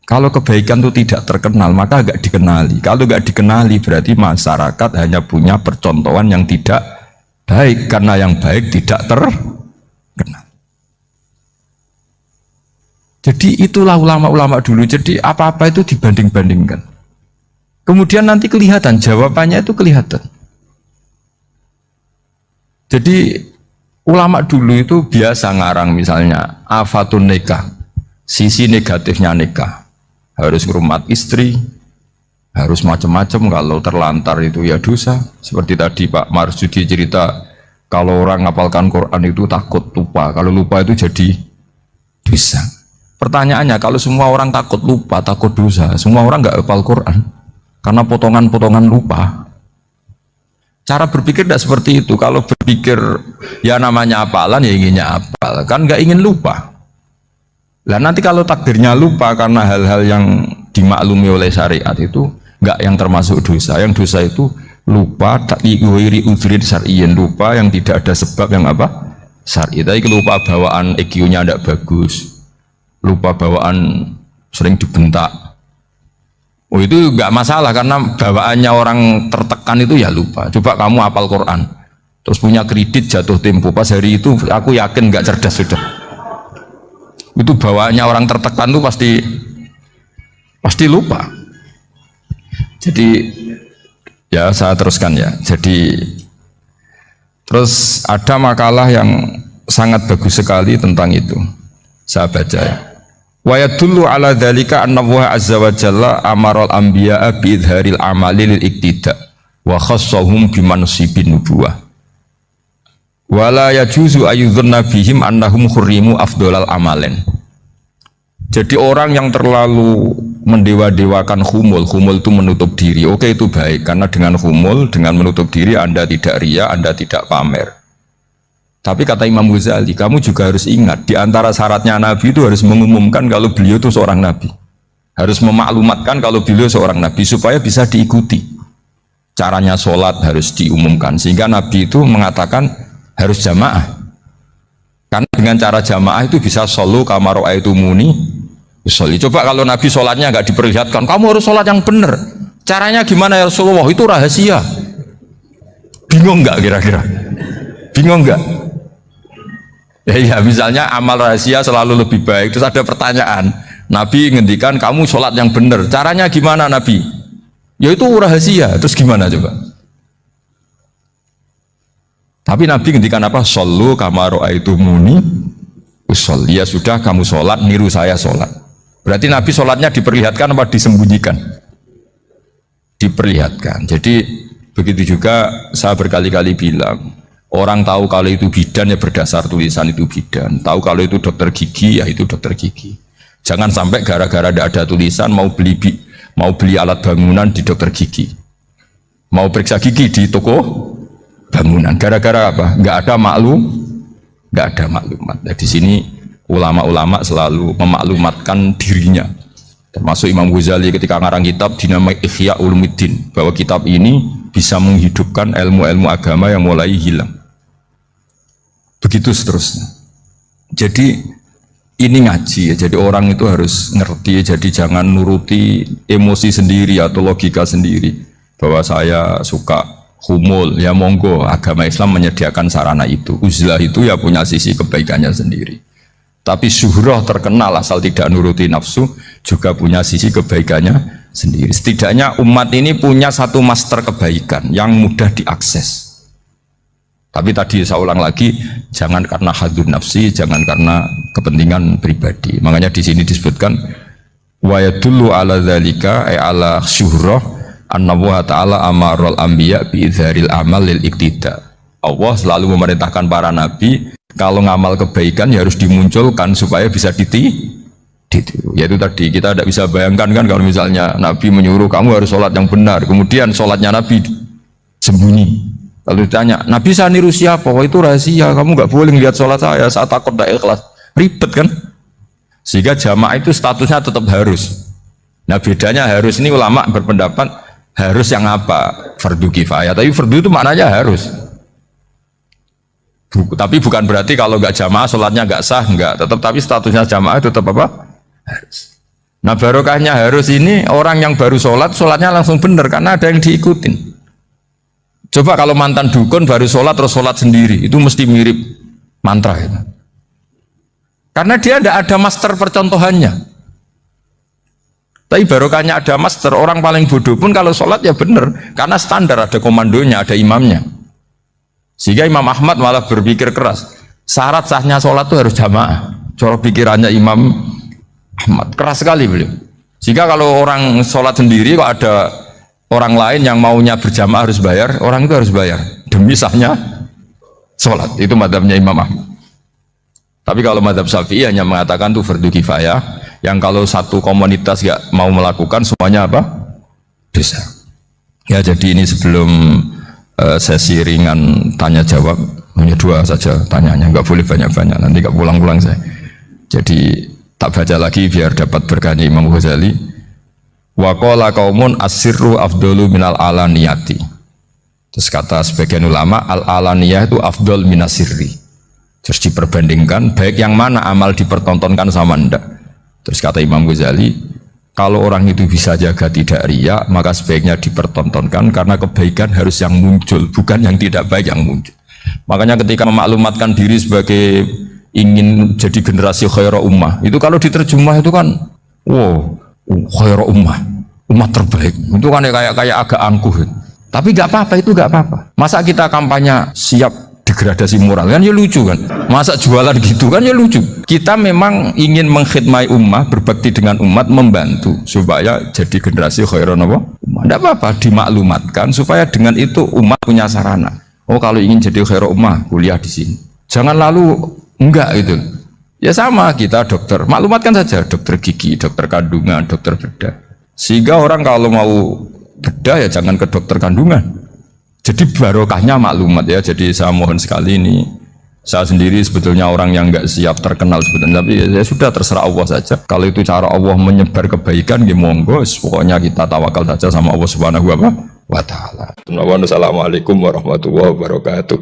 kalau kebaikan itu tidak terkenal maka agak dikenali. Kalau agak dikenali berarti masyarakat hanya punya percontohan yang tidak baik karena yang baik tidak terkenal. Jadi itulah ulama-ulama dulu. Jadi apa-apa itu dibanding-bandingkan. Kemudian nanti kelihatan jawabannya itu kelihatan. Jadi ulama dulu itu biasa ngarang misalnya afatun nikah, sisi negatifnya nikah. Harus hormat istri, harus macam-macam, kalau terlantar itu ya dosa. Seperti tadi Pak Marsudi cerita, kalau orang ngapalkan Quran itu takut lupa, kalau lupa itu jadi dosa. Pertanyaannya, kalau semua orang takut lupa, takut dosa, semua orang nggak hafal Quran karena potongan-potongan lupa. Cara berpikir tidak seperti itu. Kalau berpikir ya namanya hafalan ya inginnya hafal, kan nggak ingin lupa. Lah nanti kalau takdirnya lupa karena hal-hal yang dimaklumi oleh syariat itu nggak yang termasuk dosa. Yang dosa itu lupa tak diwiri udhrin syar'iyyin, lupa yang tidak ada sebab yang apa? Syar'i. Tapi lupa bawaan EQ-nya tidak bagus. Lupa bawaan sering dibentak. Oh itu nggak masalah karena bawaannya orang tertekan itu ya lupa. Coba kamu hafal Quran, terus punya kredit jatuh tempo, pas hari itu aku yakin nggak cerdas sudah. Itu bawaannya orang tertekan tuh pasti lupa. Jadi ya saya teruskan ya. Jadi terus ada makalah yang sangat bagus sekali tentang itu. Saya baca ya. Wa yadullu ala dzalika anna Allah azza wa jalla amaral anbiya'a bi idharil amali lil iktida wa khassahum bi mansibin nubuwah. Wa la yajuzu ayyudhanna bihim annahum khurrimu afdhalal amalen. Jadi orang yang terlalu mendewa-dewakan khumul itu menutup diri. Oke, itu baik karena dengan khumul, dengan menutup diri Anda tidak riya, Anda tidak pamer. Tapi kata Imam Ghazali, kamu juga harus ingat di antara syaratnya Nabi itu harus mengumumkan kalau beliau itu seorang Nabi, harus memaklumatkan kalau beliau seorang Nabi supaya bisa diikuti. Caranya sholat harus diumumkan sehingga Nabi itu mengatakan harus jamaah. Karena dengan cara jamaah itu bisa solu kama ra'aitumuni usolli. Coba kalau Nabi sholatnya nggak diperlihatkan, kamu harus sholat yang benar. Caranya gimana ya Rasulullah? Itu rahasia. Bingung nggak kira-kira? Bingung nggak? Ya misalnya amal rahasia selalu lebih baik. Terus ada pertanyaan, Nabi ngendikan kamu sholat yang benar, caranya gimana Nabi? Ya itu rahasia. Terus gimana coba? Tapi Nabi ngendikan apa? Shollu kama ra'aitumuni usolli. Ya sudah, kamu sholat niru saya sholat. Berarti Nabi sholatnya diperlihatkan apa disembunyikan? Diperlihatkan. Jadi begitu juga saya berkali-kali bilang, orang tahu kalau itu bidan ya berdasar tulisan itu bidan. Tahu kalau itu dokter gigi ya itu dokter gigi. Jangan sampai gara-gara tidak ada tulisan mau beli alat bangunan di dokter gigi, mau periksa gigi di toko bangunan. Gara-gara apa? Nggak ada maklumat. Nah, di sini ulama-ulama selalu memaklumatkan dirinya. Termasuk Imam Ghazali ketika ngarang kitab dinamai Ihya Ulumuddin, bahwa kitab ini bisa menghidupkan ilmu-ilmu agama yang mulai hilang. Begitu seterusnya. Jadi ini ngaji ya, jadi orang itu harus ngerti, jadi jangan nuruti emosi sendiri atau logika sendiri bahwa saya suka humul, ya monggo, agama Islam menyediakan sarana itu. Uzlah itu ya punya sisi kebaikannya sendiri. Tapi syuhrah terkenal asal tidak nuruti nafsu juga punya sisi kebaikannya sendiri. Setidaknya umat ini punya satu master kebaikan yang mudah diakses. Tapi tadi saya ulang lagi, jangan karena hadun nafsi, jangan karena kepentingan pribadi. Makanya di sini disebutkan wa yadullu ala dzalika ay ala syuhrah anna wa ta'ala amarul anbiya bi idharil amal lil iktida. Allah selalu memerintahkan para nabi kalau ngamal kebaikan ya harus dimunculkan supaya bisa ditiru. Yaitu tadi kita tidak bisa bayangkan kan kalau misalnya Nabi menyuruh kamu harus sholat yang benar, kemudian sholatnya Nabi sembunyi. Lalu ditanya, Nabi saya niru siapa? Oh, itu rahasia, kamu nggak boleh lihat sholat saya, saat takut tidak ikhlas. Ribet kan? Sehingga jamaah itu statusnya tetap harus. Nah bedanya harus ini ulama berpendapat harus yang apa? Fardu kifayah. Tapi fardu itu maknanya harus. Tapi bukan berarti kalau nggak jamaah sholatnya nggak sah, nggak. Tapi statusnya jamaah itu tetap apa? Harus. Nah barokahnya harus ini orang yang baru sholat, sholatnya langsung benar karena ada yang diikutin. Coba kalau mantan dukun baru sholat terus sholat sendiri, itu mesti mirip mantra itu. Karena dia tidak ada master percontohannya. Tapi barokahnya ada master, orang paling bodoh pun kalau sholat ya benar, karena standar ada komandonya, ada imamnya. Sehingga Imam Ahmad malah berpikir keras, syarat sahnya sholat itu harus jamaah. Cara pikirannya Imam Ahmad keras sekali beliau. Sehingga kalau orang sholat sendiri, kok ada orang lain yang maunya berjamaah harus bayar, orang itu harus bayar demi sahnya sholat. Itu madhabnya Imam Ahmad. Tapi kalau madhab Syafi'i hanya mengatakan itu fardu kifayah, yang kalau satu komunitas gak mau melakukan semuanya apa? Dosa. Ya jadi ini sebelum sesi ringan tanya jawab, hanya 2 saja tanyanya, nggak boleh banyak-banyak, nanti nggak pulang-pulang saya. Jadi tak baca lagi biar dapat berkahnya Imam Ghazali. Wa qala qaumun asirru afdalu minal alaniyati. Terus kata sebagian ulama al alaniyah itu afdal minasirri. Terus diperbandingkan baik yang mana amal dipertontonkan sama ndak. Terus kata Imam Ghazali, kalau orang itu bisa jaga tidak riya, maka sebaiknya dipertontonkan karena kebaikan harus yang muncul, bukan yang tidak baik yang muncul. Makanya ketika memaklumatkan diri sebagai ingin jadi generasi khairah ummah, itu kalau diterjemah itu kan wow, khairah ummah, umat terbaik. Itu kan kayak agak angkuh. Tapi nggak apa-apa, itu nggak apa-apa. Masa kita kampanye siap degradasi moral kan ya lucu kan, masa jualan gitu kan ya lucu. Kita memang ingin mengkhidmati ummah, berbakti dengan umat, membantu supaya jadi generasi khairun ummah. Tidak apa-apa dimaklumatkan supaya dengan itu umat punya sarana. Oh kalau ingin jadi khairun ummah kuliah di sini, jangan lalu enggak itu. Ya sama kita dokter, maklumatkan saja dokter gigi, dokter kandungan, dokter bedah. Sehingga orang kalau mau bedah ya jangan ke dokter kandungan. Jadi barokahnya maklumat ya. Jadi saya mohon sekali ini, saya sendiri sebetulnya orang yang nggak siap terkenal sebetulnya, tapi ya sudah terserah Allah saja. Kalau itu cara Allah menyebar kebaikan, ya monggo. Pokoknya kita tawakal saja sama Allah Subhanahu wa Ta'ala. Assalamualaikum warahmatullahi wabarakatuh.